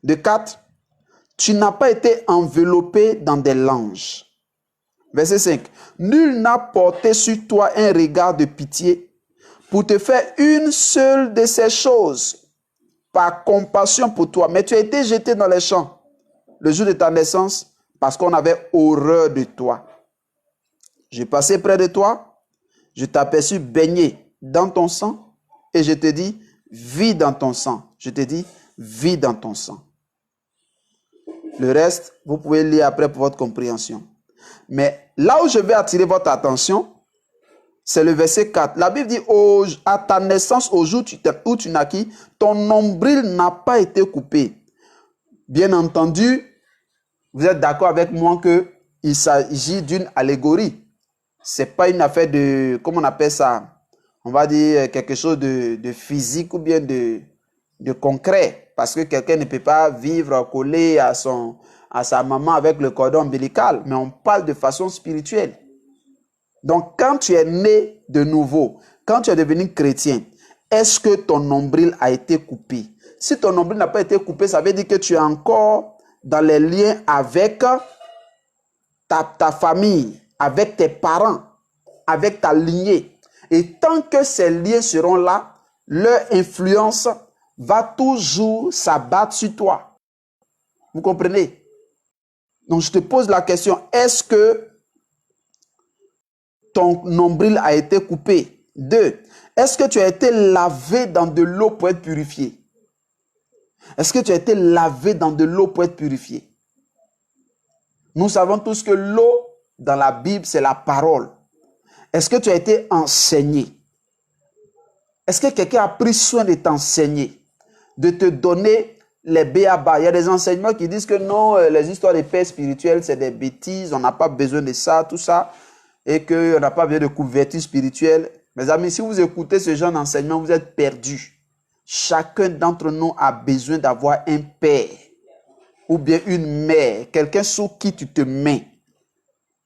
De quatre, tu n'as pas été enveloppé dans des langes. Verset 5. Nul n'a porté sur toi un regard de pitié pour te faire une seule de ces choses par compassion pour toi. Mais tu as été jeté dans les champs le jour de ta naissance parce qu'on avait horreur de toi. J'ai passé près de toi, je t'aperçus baigné dans ton sang et je te dis, vis dans ton sang. Je te dis, vis dans ton sang. Le reste, vous pouvez lire après pour votre compréhension. Mais là où je vais attirer votre attention, c'est le verset 4. La Bible dit, à ta naissance, au jour où tu naquis, ton nombril n'a pas été coupé. Bien entendu, vous êtes d'accord avec moi qu'il s'agit d'une allégorie. Ce n'est pas une affaire de, comment on appelle ça? On va dire quelque chose de physique ou bien de concret. Parce que quelqu'un ne peut pas vivre collé à sa maman avec le cordon ombilical. Mais on parle de façon spirituelle. Donc, quand tu es né de nouveau, quand tu es devenu chrétien, est-ce que ton nombril a été coupé? Si ton nombril n'a pas été coupé, ça veut dire que tu es encore dans les liens avec ta famille, avec tes parents, avec ta lignée. Et tant que ces liens seront là, leur influence va toujours s'abattre sur toi. Vous comprenez? Donc, je te pose la question, est-ce que ton nombril a été coupé? 2. Est-ce que tu as été lavé dans de l'eau pour être purifié? Est-ce que tu as été lavé dans de l'eau pour être purifié? Nous savons tous que l'eau dans la Bible, c'est la parole. Est-ce que tu as été enseigné? Est-ce que quelqu'un a pris soin de t'enseigner, de te donner les béabas? Il y a des enseignements qui disent que non, les histoires de paix spirituelle, c'est des bêtises, on n'a pas besoin de ça, tout ça, et qu'on n'a pas besoin de couverture spirituelle. Mes amis, si vous écoutez ce genre d'enseignement, vous êtes perdus. Chacun d'entre nous a besoin d'avoir un père ou bien une mère, quelqu'un sur qui tu te mets.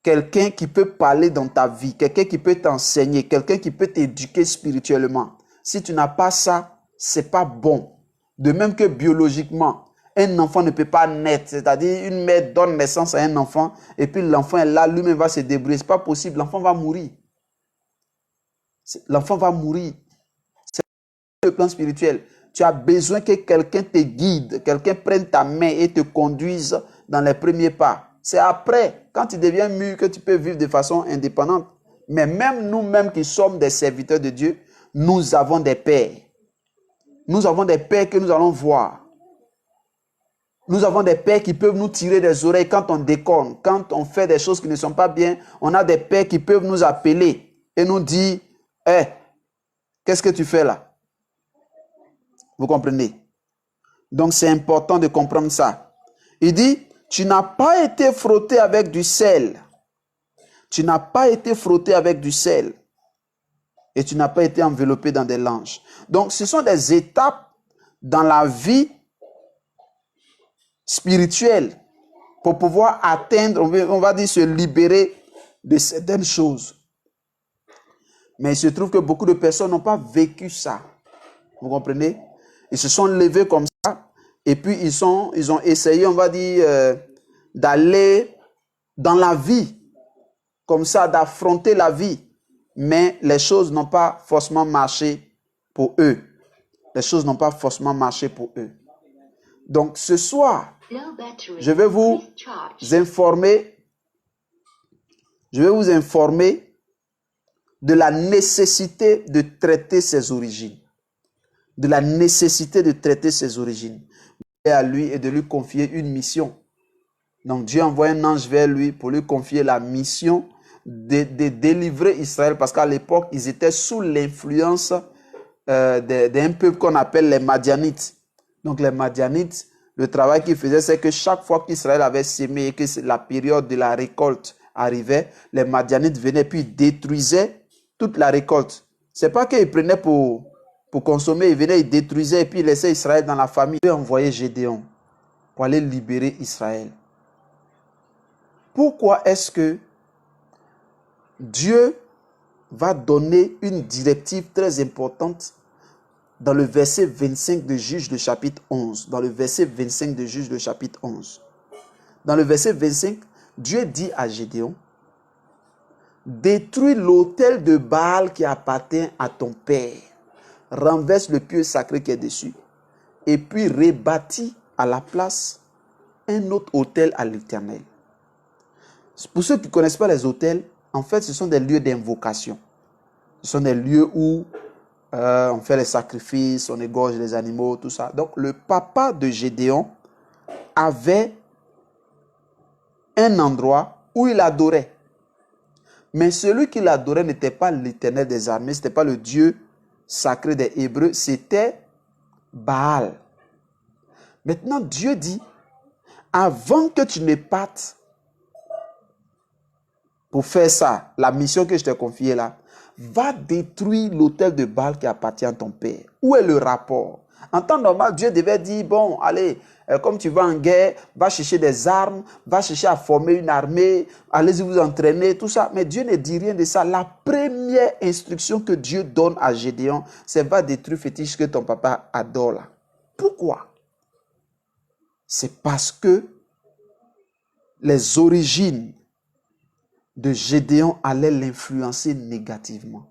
Quelqu'un qui peut parler dans ta vie, quelqu'un qui peut t'enseigner, quelqu'un qui peut t'éduquer spirituellement. Si tu n'as pas ça, c'est pas bon. De même que biologiquement, un enfant ne peut pas naître. C'est-à-dire, une mère donne naissance à un enfant et puis l'enfant est là, lui-même va se débrouiller. Ce n'est pas possible, l'enfant va mourir. L'enfant va mourir. C'est le plan spirituel. Tu as besoin que quelqu'un te guide, quelqu'un prenne ta main et te conduise dans les premiers pas. C'est après, quand tu deviens mûr, que tu peux vivre de façon indépendante. Mais même nous-mêmes qui sommes des serviteurs de Dieu, nous avons des pères. Nous avons des pères que nous allons voir. Nous avons des pères qui peuvent nous tirer des oreilles quand on déconne, quand on fait des choses qui ne sont pas bien. On a des pères qui peuvent nous appeler et nous dire, « Hé, qu'est-ce que tu fais là? » Vous comprenez? Donc c'est important de comprendre ça. Il dit, tu n'as pas été frotté avec du sel. Tu n'as pas été frotté avec du sel. Et tu n'as pas été enveloppé dans des langes. Donc, ce sont des étapes dans la vie spirituelle pour pouvoir atteindre, on va dire, se libérer de certaines choses. Mais il se trouve que beaucoup de personnes n'ont pas vécu ça. Vous comprenez? Ils se sont levés comme ça. Et puis, ils ont essayé, on va dire, d'aller dans la vie, comme ça, d'affronter la vie. Mais les choses n'ont pas forcément marché pour eux. Les choses n'ont pas forcément marché pour eux. Donc, ce soir, Je vais vous informer de la nécessité de traiter ses origines. De la nécessité de traiter ses origines. À lui et de lui confier une mission. Donc Dieu envoie un ange vers lui pour lui confier la mission de délivrer Israël, parce qu'à l'époque, ils étaient sous l'influence d'un peuple qu'on appelle les Madianites. Donc les Madianites, le travail qu'ils faisaient, c'est que chaque fois qu'Israël avait sémé et que la période de la récolte arrivait, les Madianites venaient puis détruisaient toute la récolte. C'est pas qu'ils prenaient pour consommer, ils venaient, ils détruisaient et puis ils laissaient Israël dans la famille. Dieu a envoyé Gédéon pour aller libérer Israël. Pourquoi est-ce que Dieu va donner une directive très importante dans le verset 25 de Juge de chapitre 11. Dans le verset 25 de Juge de chapitre 11. Dans le verset 25, Dieu dit à Gédéon, détruis l'autel de Baal qui appartient à ton père. Renverse le pieu sacré qui est dessus. Et puis rebâtis à la place un autre autel à l'Éternel. Pour ceux qui ne connaissent pas les autels, en fait, ce sont des lieux d'invocation. Ce sont des lieux où on fait les sacrifices, on égorge les animaux, tout ça. Donc, le papa de Gédéon avait un endroit où il adorait. Mais celui qu'il adorait n'était pas l'Éternel des armées, ce n'était pas le Dieu sacré des Hébreux, c'était Baal. Maintenant, Dieu dit, avant que tu ne partes pour faire ça, la mission que je t'ai confiée là, va détruire l'autel de Baal qui appartient à ton père. Où est le rapport? En temps normal, Dieu devait dire, bon, allez, comme tu vas en guerre, va chercher des armes, va chercher à former une armée, allez-y vous entraîner, tout ça. Mais Dieu ne dit rien de ça. La première instruction que Dieu donne à Gédéon, c'est va détruire le fétiche que ton papa adore là. Pourquoi? C'est parce que les origines de Gédéon allaient l'influencer négativement.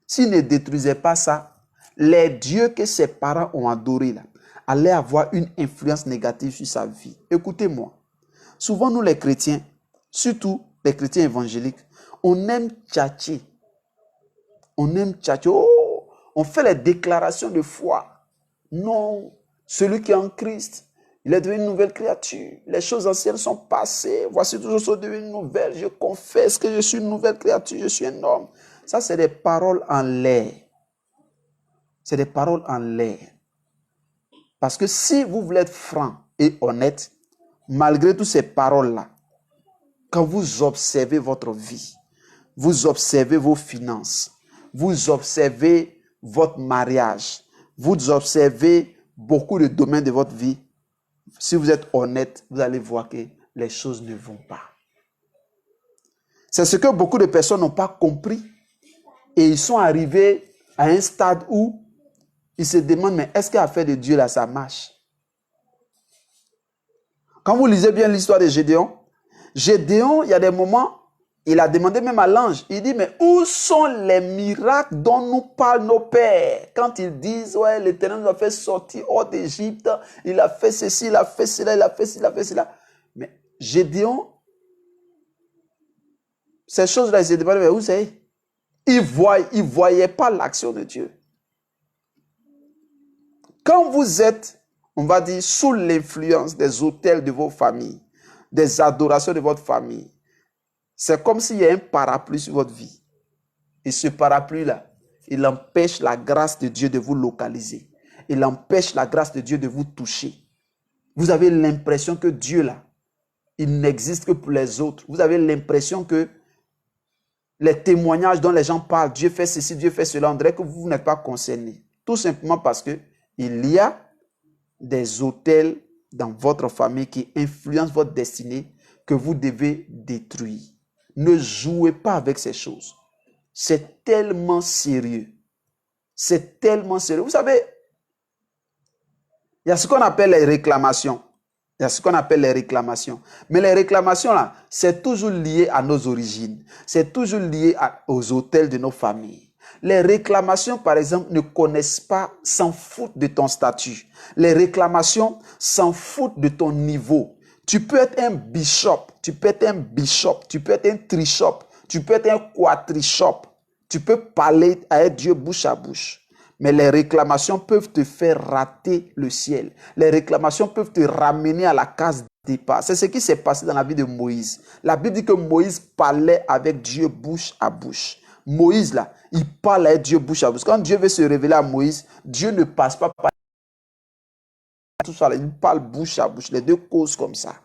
S'il ne détruisait pas ça, les dieux que ses parents ont adorés là, allaient avoir une influence négative sur sa vie. Écoutez-moi, souvent nous les chrétiens, surtout les chrétiens évangéliques, on aime tchatcher. On aime tchatcher. Oh, on fait les déclarations de foi. Non, celui qui est en Christ, il est devenu une nouvelle créature. Les choses anciennes sont passées. Voici toujours sont devenues nouvelles. Je confesse que je suis une nouvelle créature. Je suis un homme. Ça, c'est des paroles en l'air. C'est des paroles en l'air. Parce que si vous voulez être franc et honnête, malgré toutes ces paroles-là, quand vous observez votre vie, vous observez vos finances, vous observez votre mariage, vous observez beaucoup de domaines de votre vie, si vous êtes honnête, vous allez voir que les choses ne vont pas. C'est ce que beaucoup de personnes n'ont pas compris. Et ils sont arrivés à un stade où ils se demandent, mais est-ce qu'à faire de Dieu là, ça marche? Quand vous lisez bien l'histoire de Gédéon, Gédéon, il y a des moments, il a demandé même à l'ange, il dit, mais où sont les miracles dont nous parlent nos pères? Quand ils disent, ouais, l'Éternel nous a fait sortir hors d'Égypte, il a fait ceci, il a fait cela, il a fait cela, il a fait cela. Mais Gédéon, ces choses-là, il s'est demandé, mais où c'est? Il ne voyait pas l'action de Dieu. Quand vous êtes, on va dire, sous l'influence des autels de vos familles, des adorations de votre famille, c'est comme s'il y a un parapluie sur votre vie. Et ce parapluie-là, il empêche la grâce de Dieu de vous localiser. Il empêche la grâce de Dieu de vous toucher. Vous avez l'impression que Dieu, là, il n'existe que pour les autres. Vous avez l'impression que les témoignages dont les gens parlent, Dieu fait ceci, Dieu fait cela, on dirait que vous n'êtes pas concerné. Tout simplement parce que il y a des autels dans votre famille qui influencent votre destinée que vous devez détruire. Ne jouez pas avec ces choses. C'est tellement sérieux. C'est tellement sérieux. Vous savez, il y a ce qu'on appelle les réclamations. Il y a ce qu'on appelle les réclamations. Mais les réclamations, là, c'est toujours lié à nos origines. C'est toujours lié aux autels de nos familles. Les réclamations, par exemple, ne connaissent pas, s'en foutent de ton statut. Les réclamations s'en foutent de ton niveau. Tu peux être un bishop, tu peux être un bishop, tu peux être un trishop, tu peux être un quatrishop. Tu peux parler à Dieu bouche à bouche. Mais les réclamations peuvent te faire rater le ciel. Les réclamations peuvent te ramener à la case départ. C'est ce qui s'est passé dans la vie de Moïse. La Bible dit que Moïse parlait avec Dieu bouche à bouche. Moïse, là, il parle avec Dieu bouche à bouche. Quand Dieu veut se révéler à Moïse, Dieu ne passe pas par tout ça. Il parle bouche à bouche. Les deux causes comme ça.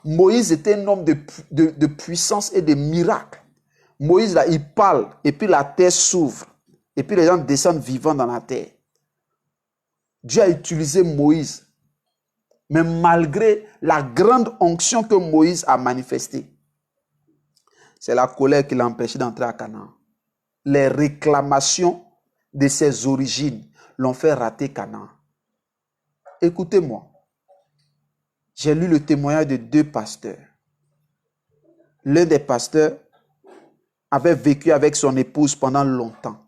Moïse était un homme de puissance et de miracles. Moïse, là, il parle et puis la terre s'ouvre. Et puis les gens descendent vivants dans la terre. Dieu a utilisé Moïse. Mais malgré la grande onction que Moïse a manifestée, c'est la colère qui l'a empêché d'entrer à Canaan. Les réclamations de ses origines l'ont fait rater Canaan. Écoutez-moi. J'ai lu le témoignage de 2 pasteurs. L'un des pasteurs avait vécu avec son épouse pendant longtemps.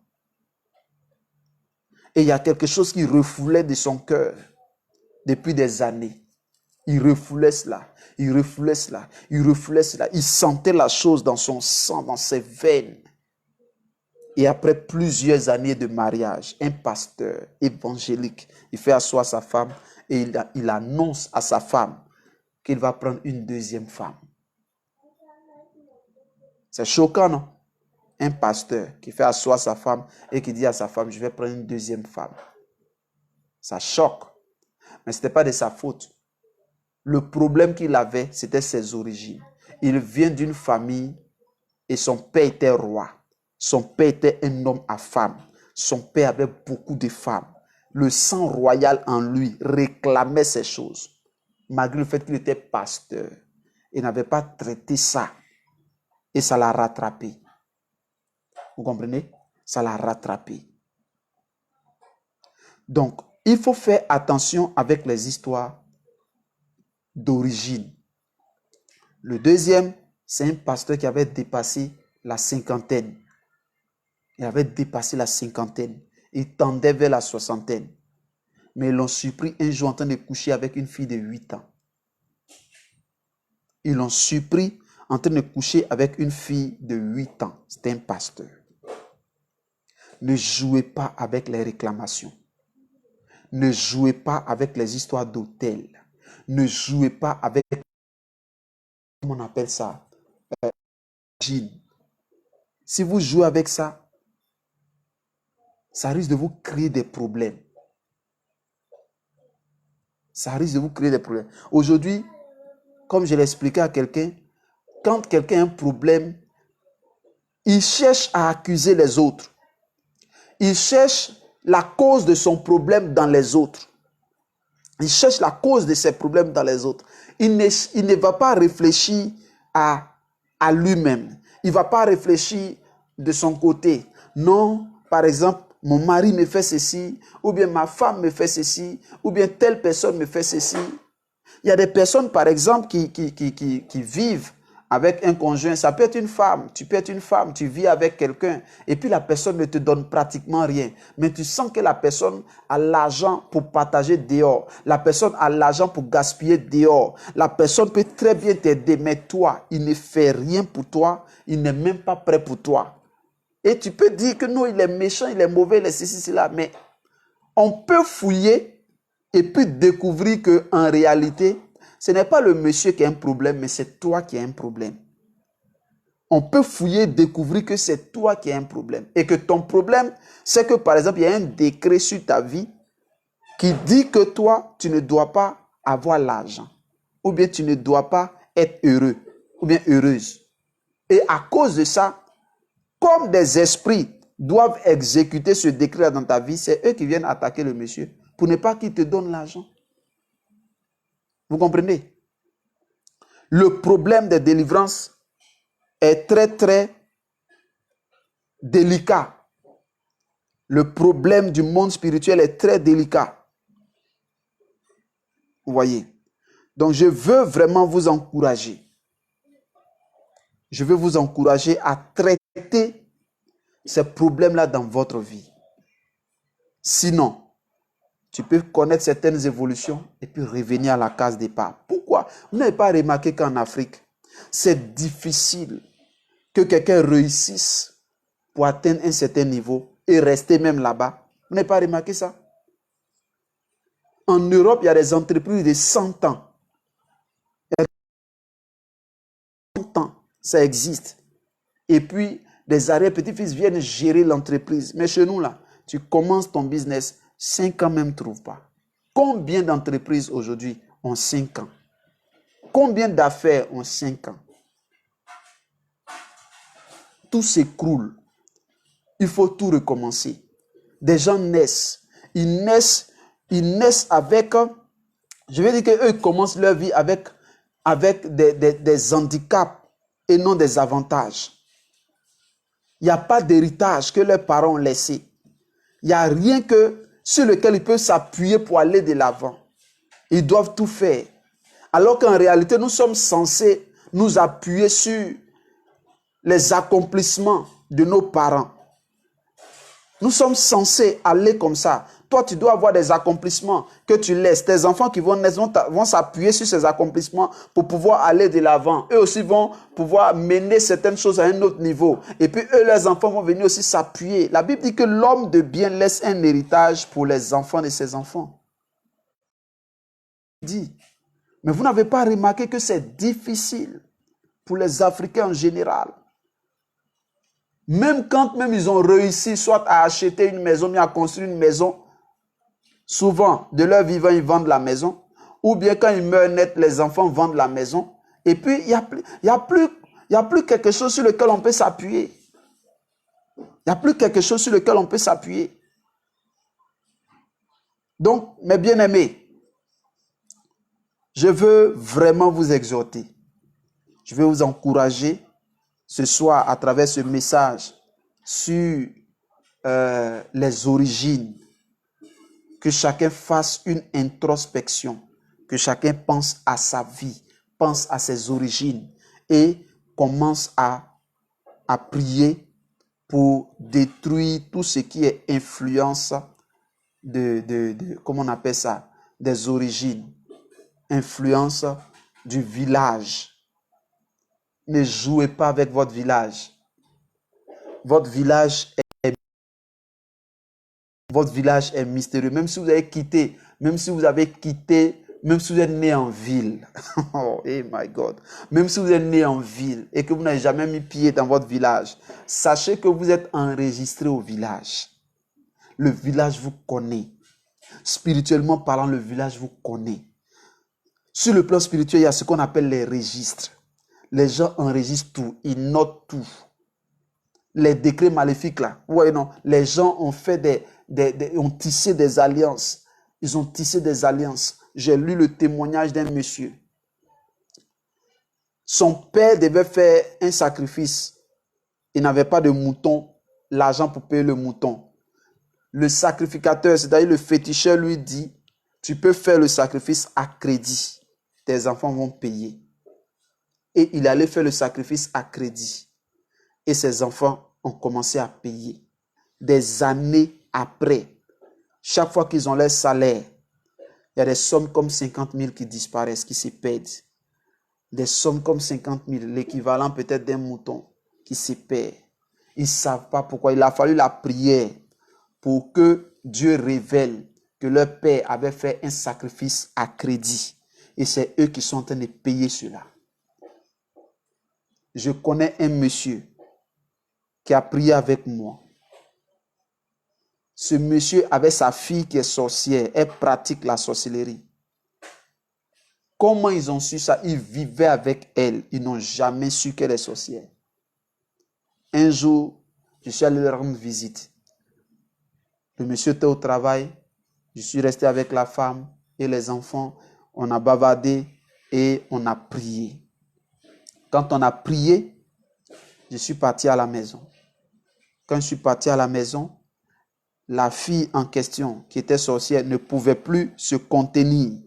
Et il y a quelque chose qui refoulait de son cœur depuis des années. Il refoulait cela, il refoulait cela, il refoulait cela. Il sentait la chose dans son sang, dans ses veines. Et après plusieurs années de mariage, un pasteur évangélique, il fait asseoir sa femme et il annonce à sa femme qu'il va prendre une deuxième femme. C'est choquant, non? Un pasteur qui fait asseoir sa femme et qui dit à sa femme, je vais prendre une deuxième femme. Ça choque. Mais ce n'était pas de sa faute. Le problème qu'il avait, c'était ses origines. Il vient d'une famille et son père était roi. Son père était un homme à femmes. Son père avait beaucoup de femmes. Le sang royal en lui réclamait ces choses. Malgré le fait qu'il était pasteur, il n'avait pas traité ça. Et ça l'a rattrapé. Vous comprenez? Ça l'a rattrapé. Donc, il faut faire attention avec les histoires d'origine. Le deuxième, c'est un pasteur qui avait dépassé la cinquantaine. Il avait dépassé la cinquantaine. Il tendait vers la soixantaine. Mais ils l'ont surpris un jour en train de coucher avec une fille de 8 ans. Ils l'ont surpris en train de coucher avec une fille de 8 ans. C'était un pasteur. Ne jouez pas avec les réclamations. Ne jouez pas avec les histoires d'hôtel. Ne jouez pas avec, comment on appelle ça, si vous jouez avec ça, ça risque de vous créer des problèmes. Ça risque de vous créer des problèmes. Aujourd'hui, comme je l'ai expliqué à quelqu'un, quand quelqu'un a un problème, il cherche à accuser les autres. Il cherche la cause de son problème dans les autres. Il cherche la cause de ses problèmes dans les autres. Il ne va pas réfléchir à lui-même. Il ne va pas réfléchir de son côté. Non, par exemple, mon mari me fait ceci, ou bien ma femme me fait ceci, ou bien telle personne me fait ceci. Il y a des personnes, par exemple, qui vivent avec un conjoint. Ça peut être une femme. Tu peux être une femme, tu vis avec quelqu'un, et puis la personne ne te donne pratiquement rien. Mais tu sens que la personne a l'argent pour partager dehors. La personne a l'argent pour gaspiller dehors. La personne peut très bien t'aider, mais toi, il ne fait rien pour toi. Il n'est même pas prêt pour toi. Et tu peux dire que non, il est méchant, il est mauvais, il est ceci, cela. Mais on peut fouiller et puis découvrir qu'en réalité, ce n'est pas le monsieur qui a un problème, mais c'est toi qui as un problème. On peut fouiller, découvrir que c'est toi qui as un problème. Et que ton problème, c'est que par exemple, il y a un décret sur ta vie qui dit que toi, tu ne dois pas avoir l'argent. Ou bien tu ne dois pas être heureux. Ou bien heureuse. Et à cause de ça, comme des esprits doivent exécuter ce décret dans ta vie, c'est eux qui viennent attaquer le monsieur pour ne pas qu'il te donne l'argent. Vous comprenez? Le problème des délivrances est très, très délicat. Le problème du monde spirituel est très délicat. Vous voyez? Donc, je veux vraiment vous encourager. Je veux vous encourager à traiter ces problèmes-là dans votre vie. Sinon, tu peux connaître certaines évolutions et puis revenir à la case départ. Pourquoi? Vous n'avez pas remarqué qu'en Afrique, c'est difficile que quelqu'un réussisse pour atteindre un certain niveau et rester même là-bas. Vous n'avez pas remarqué ça? En Europe, il y a des entreprises de 100 ans. 100 ans, ça existe. Et puis, des arrière-petits-fils viennent gérer l'entreprise. Mais chez nous, là, tu commences ton business, 5 ans même ne trouvent pas. Combien d'entreprises aujourd'hui ont 5 ans? Combien d'affaires ont 5 ans? Tout s'écroule. Il faut tout recommencer. Des gens naissent. Ils naissent avec, je vais dire qu'eux commencent leur vie avec des handicaps et non des avantages. Il n'y a pas d'héritage que leurs parents ont laissé. Il n'y a rien sur lequel ils peuvent s'appuyer pour aller de l'avant. Ils doivent tout faire. Alors qu'en réalité, nous sommes censés nous appuyer sur les accomplissements de nos parents. Nous sommes censés aller comme ça. Toi, tu dois avoir des accomplissements que tu laisses. Tes enfants qui vont naître vont s'appuyer sur ces accomplissements pour pouvoir aller de l'avant. Eux aussi vont pouvoir mener certaines choses à un autre niveau. Et puis eux, leurs enfants vont venir aussi s'appuyer. La Bible dit que l'homme de bien laisse un héritage pour les enfants de ses enfants. Dit. Mais vous n'avez pas remarqué que c'est difficile pour les Africains en général. Même quand ils ont réussi soit à acheter une maison, mais à construire une maison, souvent, de leur vivant, ils vendent la maison. Ou bien quand ils meurent net, les enfants vendent la maison. Et puis, il n'y a plus quelque chose sur lequel on peut s'appuyer. Il n'y a plus quelque chose sur lequel on peut s'appuyer. Donc, mes bien-aimés, je veux vraiment vous exhorter. Je veux vous encourager ce soir à travers ce message sur les origines. Que chacun fasse une introspection, que chacun pense à sa vie, pense à ses origines et commence à prier pour détruire tout ce qui est influence comment on appelle ça, des origines, influence du village. Ne jouez pas avec votre village. Votre village est mystérieux. Même si vous avez quitté, même si vous êtes né en ville. Oh my God. Même si vous êtes né en ville et que vous n'avez jamais mis pied dans votre village, sachez que vous êtes enregistré au village. Le village vous connaît. Spirituellement parlant, le village vous connaît. Sur le plan spirituel, il y a ce qu'on appelle les registres. Les gens enregistrent tout, ils notent tout. Les décrets maléfiques là, ouais, non, les gens ont fait ont tissé des alliances. Ils ont tissé des alliances. J'ai lu le témoignage d'un monsieur. Son père devait faire un sacrifice. Il n'avait pas de mouton, l'argent pour payer le mouton. Le sacrificateur, c'est-à-dire le féticheur, lui dit, tu peux faire le sacrifice à crédit. Tes enfants vont payer. Et il allait faire le sacrifice à crédit. Et ses enfants ont commencé à payer. Des années après, chaque fois qu'ils ont leur salaire, il y a des sommes comme 50 000 qui disparaissent, qui se perdent. Des sommes comme 50 000, l'équivalent peut-être d'un mouton qui se perd. Ils ne savent pas pourquoi. Il a fallu la prière pour que Dieu révèle que leur père avait fait un sacrifice à crédit. Et c'est eux qui sont en train de payer cela. Je connais un monsieur qui a prié avec moi. Ce monsieur avait sa fille qui est sorcière. Elle pratique la sorcellerie. Comment ils ont su ça? Ils vivaient avec elle. Ils n'ont jamais su qu'elle est sorcière. Un jour, je suis allé leur rendre visite. Le monsieur était au travail. Je suis resté avec la femme et les enfants. On a bavardé et on a prié. Quand on a prié, je suis parti à la maison. Quand je suis parti à la maison, la fille en question, qui était sorcière, ne pouvait plus se contenir.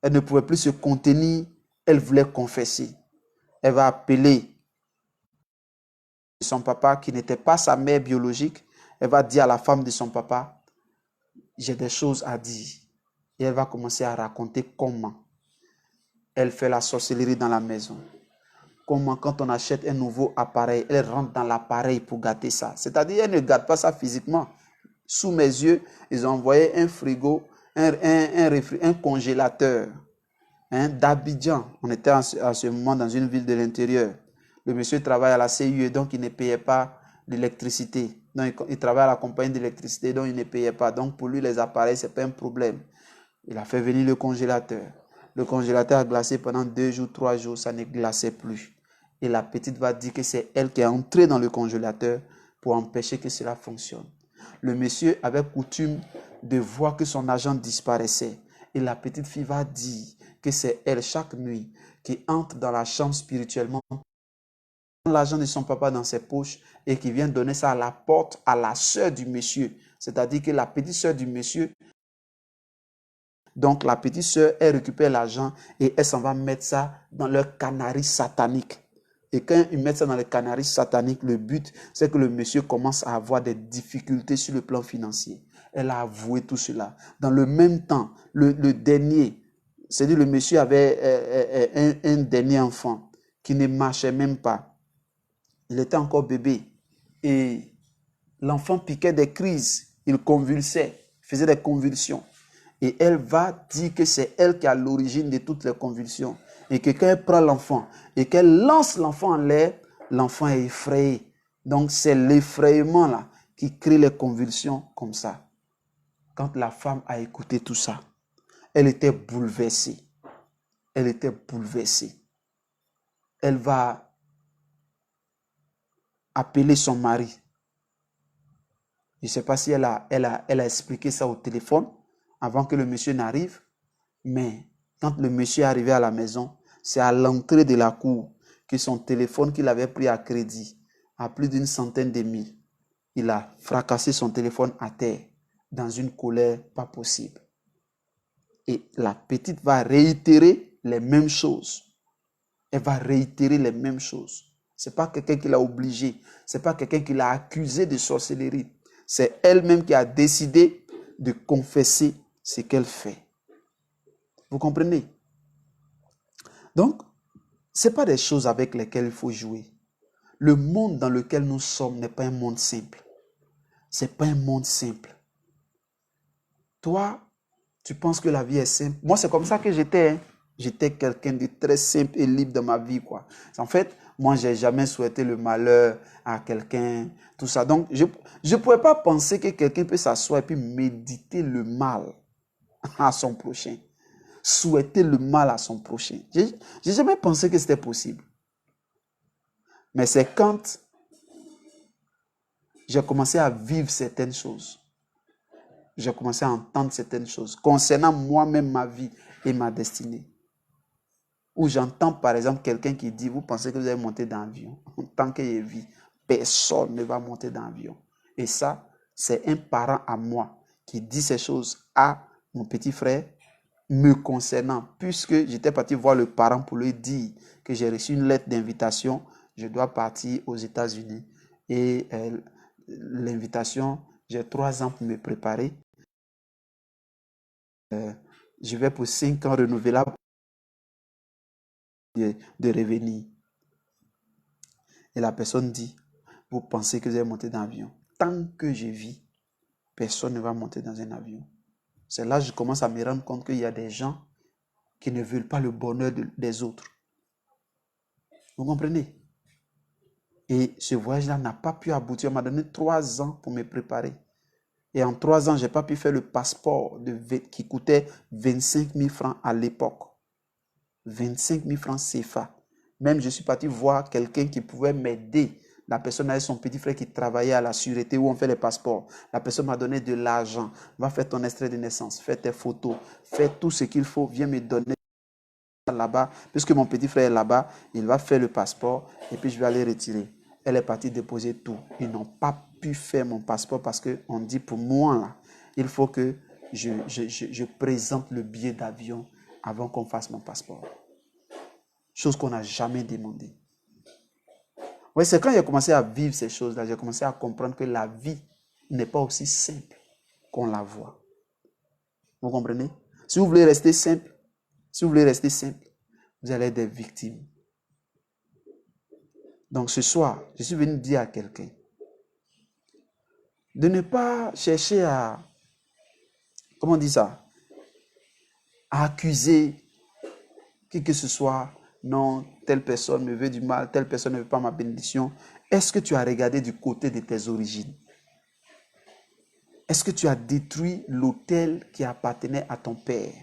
Elle ne pouvait plus se contenir. Elle voulait confesser. Elle va appeler son papa, qui n'était pas sa mère biologique, elle va dire à la femme de son papa, j'ai des choses à dire. Et elle va commencer à raconter comment elle fait la sorcellerie dans la maison. Comment quand on achète un nouveau appareil, elle rentre dans l'appareil pour gâter ça. C'est-à-dire, elle ne gâte pas ça physiquement. Sous mes yeux, ils ont envoyé un frigo, un congélateur d'Abidjan. On était à ce moment dans une ville de l'intérieur. Le monsieur travaille à la CIE, donc il ne payait pas l'électricité. Donc il travaille à la compagnie d'électricité, donc il ne payait pas. Donc pour lui, les appareils, ce n'est pas un problème. Il a fait venir le congélateur. Le congélateur a glacé pendant 2 jours, 3 jours, ça ne glaçait plus. Et la petite va dire que c'est elle qui est entrée dans le congélateur pour empêcher que cela fonctionne. Le monsieur avait coutume de voir que son argent disparaissait. Et la petite fille va dire que c'est elle chaque nuit qui entre dans la chambre spirituellement, l'argent de son papa dans ses poches et qui vient donner ça à la porte à la sœur du monsieur. C'est-à-dire que la petite sœur du monsieur, donc la petite sœur, elle récupère l'argent et elle s'en va mettre ça dans leur canari satanique. Et quand ils mettent ça dans les canaries sataniques, le but, c'est que le monsieur commence à avoir des difficultés sur le plan financier. Elle a avoué tout cela. Dans le même temps, le dernier, c'est-à-dire le monsieur avait un dernier enfant qui ne marchait même pas. Il était encore bébé. Et l'enfant piquait des crises. Il convulsait, faisait des convulsions. Et elle va dire que c'est elle qui a l'origine de toutes les convulsions. Et que quand elle prend l'enfant et qu'elle lance l'enfant en l'air, l'enfant est effrayé. Donc c'est l'effrayement là qui crée les convulsions comme ça. Quand la femme a écouté tout ça, elle était bouleversée. Elle était bouleversée. Elle va appeler son mari. Je ne sais pas si elle a expliqué ça au téléphone avant que le monsieur n'arrive, mais quand le monsieur est arrivé à la maison, c'est à l'entrée de la cour que son téléphone qu'il avait pris à crédit, à plus d'une centaine de mille, il a fracassé son téléphone à terre dans une colère pas possible. Et la petite va réitérer les mêmes choses. Elle va réitérer les mêmes choses. Ce n'est pas quelqu'un qui l'a obligé. Ce n'est pas quelqu'un qui l'a accusé de sorcellerie. C'est elle-même qui a décidé de confesser ce qu'elle fait. Vous comprenez? Donc, ce n'est pas des choses avec lesquelles il faut jouer. Le monde dans lequel nous sommes n'est pas un monde simple. Ce n'est pas un monde simple. Toi, tu penses que la vie est simple. Moi, c'est comme ça que j'étais. Hein. J'étais quelqu'un de très simple et libre dans ma vie, quoi. En fait, moi, je n'ai jamais souhaité le malheur à quelqu'un, tout ça. Donc, je ne pouvais pas penser que quelqu'un peut s'asseoir et puis méditer le mal à son prochain. Souhaiter le mal à son prochain. Je n'ai jamais pensé que c'était possible. Mais c'est quand j'ai commencé à vivre certaines choses, j'ai commencé à entendre certaines choses concernant moi-même, ma vie et ma destinée. Où j'entends par exemple quelqu'un qui dit, vous pensez que vous allez monter dans l'avion. Tant qu'il y a vie, personne ne va monter dans l'avion. Et ça, c'est un parent à moi qui dit ces choses à mon petit frère me concernant. Puisque j'étais parti voir le parent pour lui dire que j'ai reçu une lettre d'invitation, je dois partir aux États-Unis. Et l'invitation, j'ai 3 ans pour me préparer. Je vais pour 5 ans renouvelable de revenir. Et la personne dit, vous pensez que vous allez monter dans l'avion. Tant que je vis, personne ne va monter dans un avion. C'est là que je commence à me rendre compte qu'il y a des gens qui ne veulent pas le bonheur des autres. Vous comprenez? Et ce voyage-là n'a pas pu aboutir. On m'a donné 3 ans pour me préparer. Et en 3 ans, je n'ai pas pu faire le passeport qui coûtait 25 000 francs à l'époque. 25 000 francs CFA. Même je suis parti voir quelqu'un qui pouvait m'aider. La personne avait son petit frère qui travaillait à la sûreté où on fait les passeports. La personne m'a donné de l'argent. Va faire ton extrait de naissance, fais tes photos, fais tout ce qu'il faut, viens me donner là-bas. Puisque mon petit frère est là-bas, il va faire le passeport et puis je vais aller retirer. Elle est partie déposer tout. Ils n'ont pas pu faire mon passeport parce qu'on dit pour moi, là, il faut que je présente le billet d'avion avant qu'on fasse mon passeport. Chose qu'on n'a jamais demandé. Oui, c'est quand j'ai commencé à vivre ces choses-là, j'ai commencé à comprendre que la vie n'est pas aussi simple qu'on la voit. Vous comprenez? Si vous voulez rester simple, vous allez être des victimes. Donc ce soir, je suis venu dire à quelqu'un de ne pas chercher à, comment on dit ça, à accuser qui que ce soit. Non, telle personne me veut du mal, telle personne ne veut pas ma bénédiction. Est-ce que tu as regardé du côté de tes origines? Est-ce que tu as détruit l'autel qui appartenait à ton père,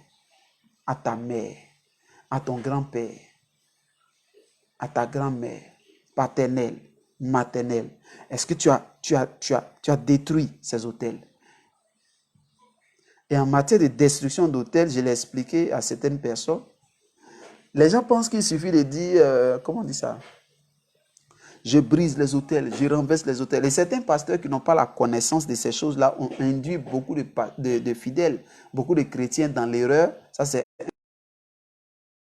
à ta mère, à ton grand-père, à ta grand-mère, paternelle, maternelle? Est-ce que tu as détruit ces autels? Et en matière de destruction d'autels, je l'ai expliqué à certaines personnes. Les gens pensent qu'il suffit de dire, comment on dit ça? Je brise les autels, je renverse les autels. Et certains pasteurs qui n'ont pas la connaissance de ces choses-là ont induit beaucoup de fidèles, beaucoup de chrétiens dans l'erreur. Ça, c'est un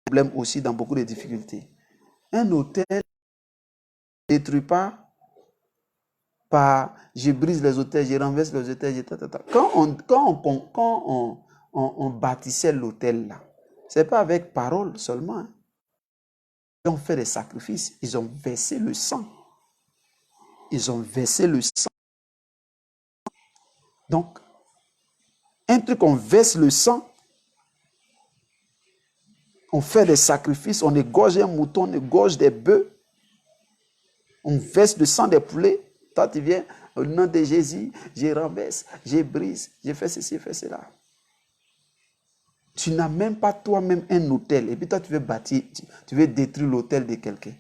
problème aussi dans beaucoup de difficultés. Un autel ne détruit pas par je brise les autels, je renverse les autels. Quand on bâtissait l'autel là, ce n'est pas avec parole seulement. Hein. Ils ont fait des sacrifices, ils ont versé le sang. Ils ont versé le sang. Donc, un truc, on verse le sang, on fait des sacrifices, on égorge un mouton, on égorge des bœufs, on verse le sang des poulets. Toi, tu viens, au nom de Jésus, je renverse, je brise, je fais ceci, je fais cela. Tu n'as même pas toi-même un autel. Et puis toi, tu veux bâtir, tu veux détruire l'autel de quelqu'un.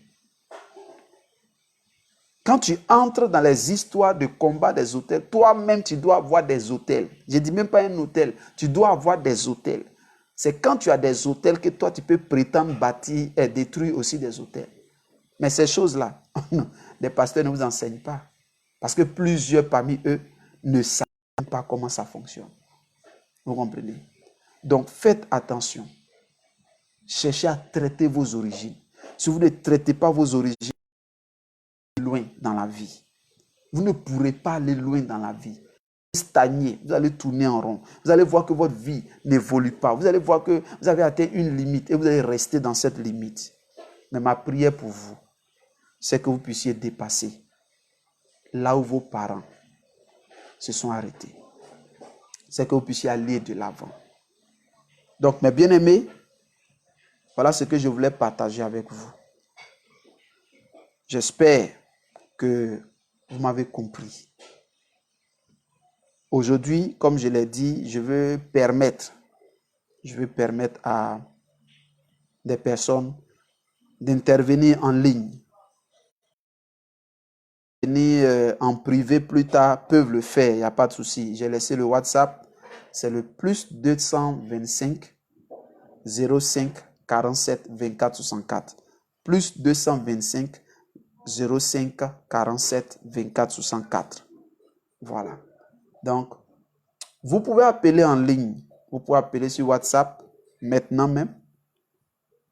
Quand tu entres dans les histoires de combat des autels, toi-même, tu dois avoir des autels. Je ne dis même pas un autel. Tu dois avoir des autels. C'est quand tu as des autels que toi, tu peux prétendre bâtir et détruire aussi des autels. Mais ces choses-là, les pasteurs ne vous enseignent pas. Parce que plusieurs parmi eux ne savent pas comment ça fonctionne. Vous comprenez? Donc, faites attention. Cherchez à traiter vos origines. Si vous ne traitez pas vos origines, loin dans la vie. Vous ne pourrez pas aller loin dans la vie. Stagner, vous allez tourner en rond. Vous allez voir que votre vie n'évolue pas. Vous allez voir que vous avez atteint une limite et vous allez rester dans cette limite. Mais ma prière pour vous, c'est que vous puissiez dépasser là où vos parents se sont arrêtés. C'est que vous puissiez aller de l'avant. Donc, mes bien-aimés, voilà ce que je voulais partager avec vous. J'espère que vous m'avez compris. Aujourd'hui, comme je l'ai dit, je veux permettre à des personnes d'intervenir en ligne. Venir en privé plus tard peuvent le faire, il n'y a pas de souci. J'ai laissé le WhatsApp, c'est le plus 225 05 47 24 64. Plus 225 05 47 24 64. Voilà. Donc, vous pouvez appeler en ligne. Vous pouvez appeler sur WhatsApp maintenant même.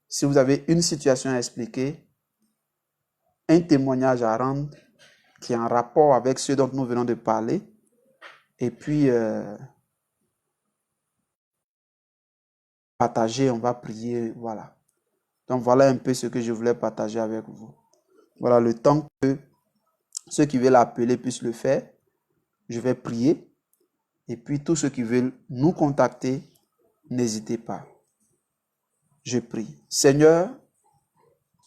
Si vous avez une situation à expliquer, un témoignage à rendre qui est en rapport avec ce dont nous venons de parler. Et puis, partager, on va prier. Voilà. Donc, voilà un peu ce que je voulais partager avec vous. Voilà, le temps que ceux qui veulent appeler puissent le faire, je vais prier. Et puis, tous ceux qui veulent nous contacter, n'hésitez pas. Je prie. Seigneur,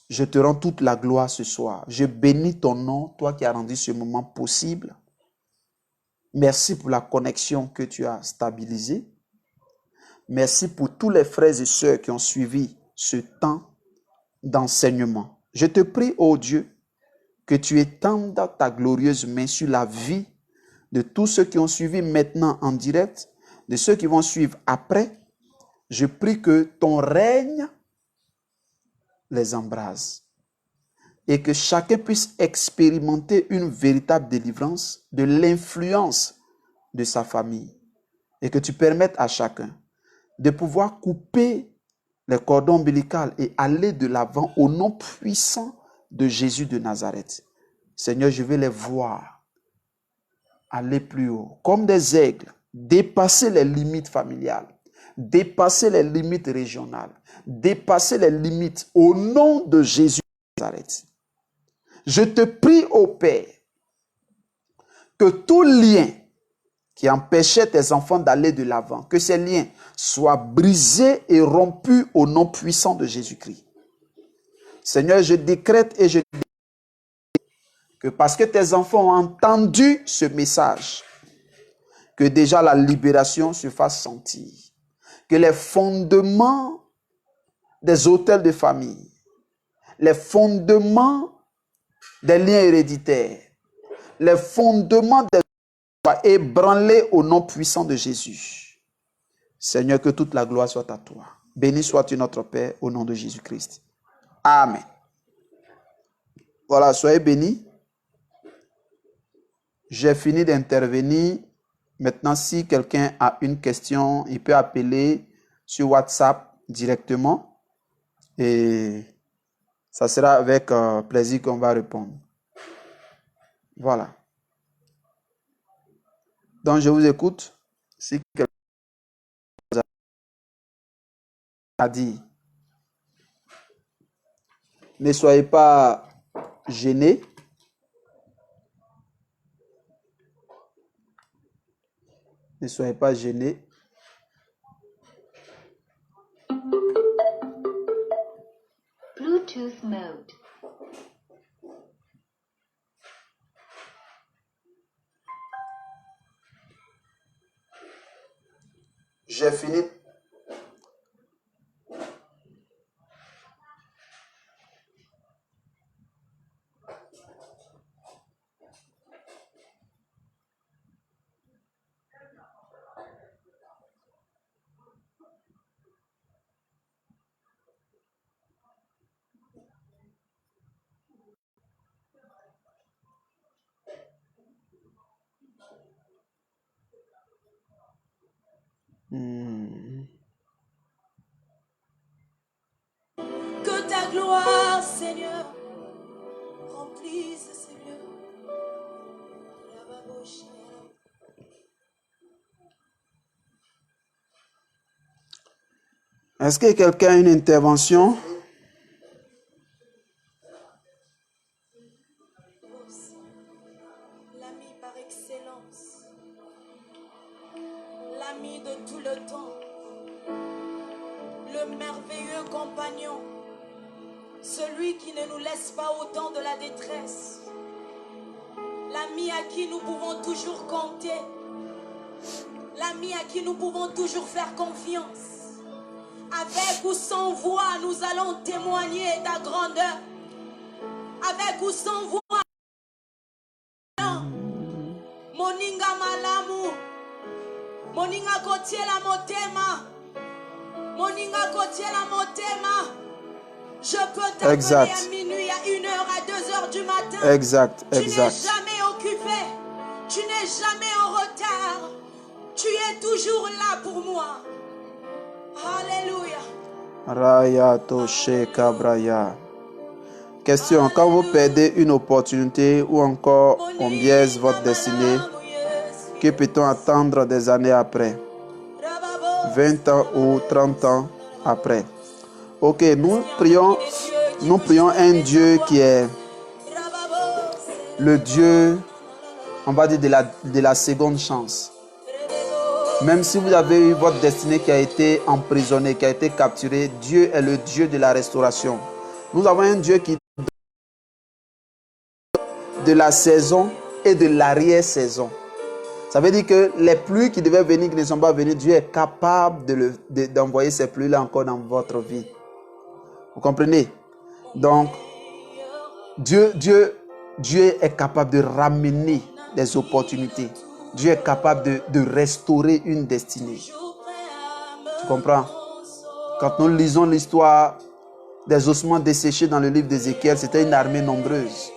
je te rends toute la gloire ce soir. Je bénis ton nom, toi qui as rendu ce moment possible. Merci pour la connexion que tu as stabilisée. Merci pour tous les frères et sœurs qui ont suivi ce temps d'enseignement. Je te prie, ô Dieu, que tu étendes ta glorieuse main sur la vie de tous ceux qui ont suivi maintenant en direct, de ceux qui vont suivre après. Je prie que ton règne les embrase et que chacun puisse expérimenter une véritable délivrance de l'influence de sa famille et que tu permettes à chacun de pouvoir couper les cordons ombilicaux et aller de l'avant au nom puissant de Jésus de Nazareth. Seigneur, je veux les voir aller plus haut, comme des aigles, dépasser les limites familiales, dépasser les limites régionales, dépasser les limites au nom de Jésus de Nazareth. Je te prie, ô Père, que tout lien qui empêchait tes enfants d'aller de l'avant, que ces liens soient brisés et rompus au nom puissant de Jésus-Christ. Seigneur, je décrète et je dis que parce que tes enfants ont entendu ce message, que déjà la libération se fasse sentir, que les fondements des hôtels de famille, les fondements des liens héréditaires, les fondements des soient ébranlés au nom puissant de Jésus. Seigneur, que toute la gloire soit à toi. Béni sois-tu notre Père au nom de Jésus-Christ. Amen. Voilà, soyez bénis. J'ai fini d'intervenir. Maintenant, si quelqu'un a une question, il peut appeler sur WhatsApp directement et ça sera avec plaisir qu'on va répondre. Voilà. Donc, je vous écoute. Si quelqu'un a dit, ne soyez pas gênés. Ne soyez pas gênés. Bluetooth mode. J'ai fini. Que ta gloire, Seigneur, remplisse, Seigneur. Est-ce que quelqu'un a une intervention? L'ami par excellence, l'ami de tout le temps, le merveilleux compagnon, celui qui ne nous laisse pas au temps de la détresse, l'ami à qui nous pouvons toujours compter, l'ami à qui nous pouvons toujours faire confiance. Avec ou sans voix, nous allons témoigner ta grandeur. Avec ou sans voix, Moninga malamu, Moninga kotiela motema, Moninga kotiela motema. Je peux t'appeler à minuit, à 1h, à 2h du matin. Exact. Tu n'es jamais occupé, tu n'es jamais en retard. Tu es toujours là pour moi. Alléluia. Raya Toshe Kabraya. Question, quand vous perdez une opportunité ou encore on biaise votre destinée, que peut-on attendre des années après? 20 ans ou 30 ans après? Ok, nous prions un Dieu qui est le Dieu, on va dire, de la seconde chance. Même si vous avez eu votre destinée qui a été emprisonnée, qui a été capturée, Dieu est le Dieu de la restauration. Nous avons un Dieu qui de la saison et de l'arrière-saison. Ça veut dire que les pluies qui devaient venir, qui ne sont pas venues, Dieu est capable d'envoyer ces pluies-là encore dans votre vie. Vous comprenez? Donc, Dieu est capable de ramener des opportunités. Dieu est capable de restaurer une destinée. Tu comprends? Quand nous lisons l'histoire des ossements desséchés dans le livre d'Ézéchiel, c'était une armée nombreuse,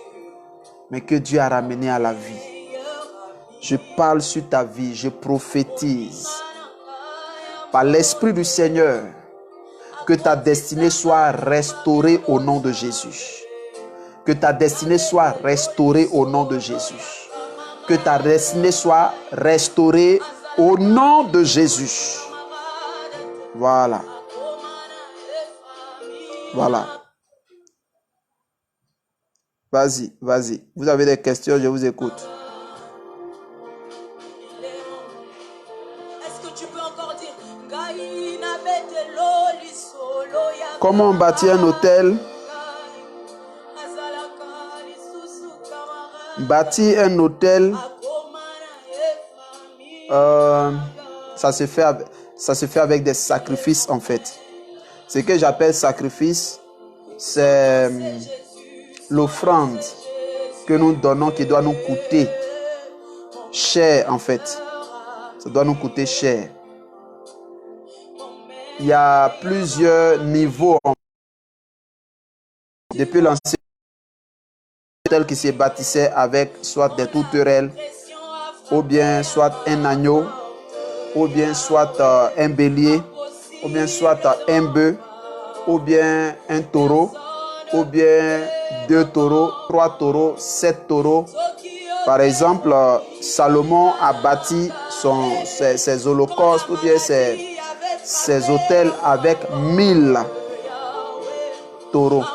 mais que Dieu a ramené à la vie. Je parle sur ta vie, je prophétise par l'Esprit du Seigneur que ta destinée soit restaurée au nom de Jésus. Que ta destinée soit restaurée au nom de Jésus. Que ta destinée soit restaurée au nom de Jésus. Voilà. Voilà. Vas-y, vas-y. Vous avez des questions, je vous écoute. Est-ce que tu peux encore dire comment on bâtit un hôtel? Bâtir un hôtel, ça se fait avec des sacrifices en fait. Ce que j'appelle sacrifice, c'est l'offrande que nous donnons qui doit nous coûter cher en fait. Ça doit nous coûter cher. Il y a plusieurs niveaux depuis l'ancien hôtel qui se bâtissait avec soit des tourterelles, ou bien soit un agneau, ou bien soit un bélier, ou bien soit un bœuf, ou bien un taureau, ou bien 2 taureaux, 3 taureaux, 7 taureaux. Par exemple, Salomon a bâti ses holocaustes ou bien ses autels avec 1000 taureaux.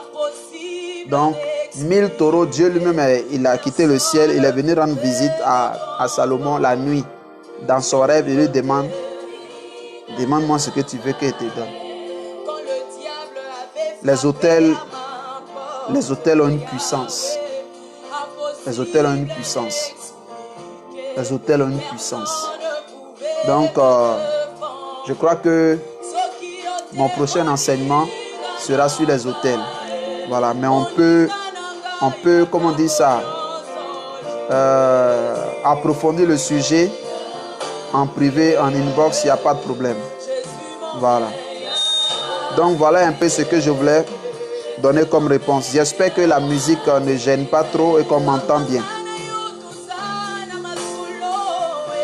Donc, 1000 taureaux, Dieu lui-même, il a quitté le ciel, il est venu rendre visite à Salomon la nuit. Dans son rêve, il lui demande, demande-moi ce que tu veux que je te donne. Les autels ont une puissance. Les autels ont une puissance. Les autels ont une puissance. Donc, je crois que mon prochain enseignement sera sur les autels. Voilà, mais on peut, comment on dit ça, approfondir le sujet en privé, en inbox, il n'y a pas de problème. Voilà. Donc, voilà un peu ce que je voulais donner comme réponse. J'espère que la musique ne gêne pas trop et qu'on m'entend bien.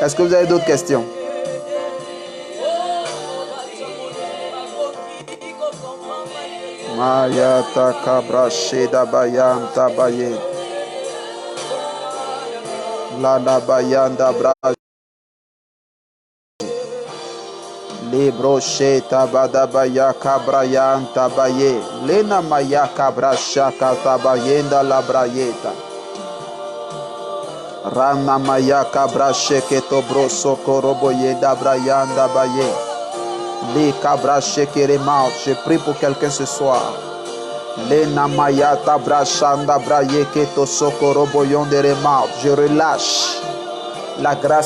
Est-ce que vous avez d'autres questions? Maya takabra sheda bayan tabaye. La bayan dabra. Libro sheta badabaya kabrayan tabaye. Lena maya kabra shaka tabayenda la brayeta. Rana maya kabra sheketo bro sokorobo yeda brayanda baye. Les cabras shekerema, je prie pour quelqu'un ce soir. Les namaya tabra shanda braye keto sokorobo yonderema, je relâche la grâce.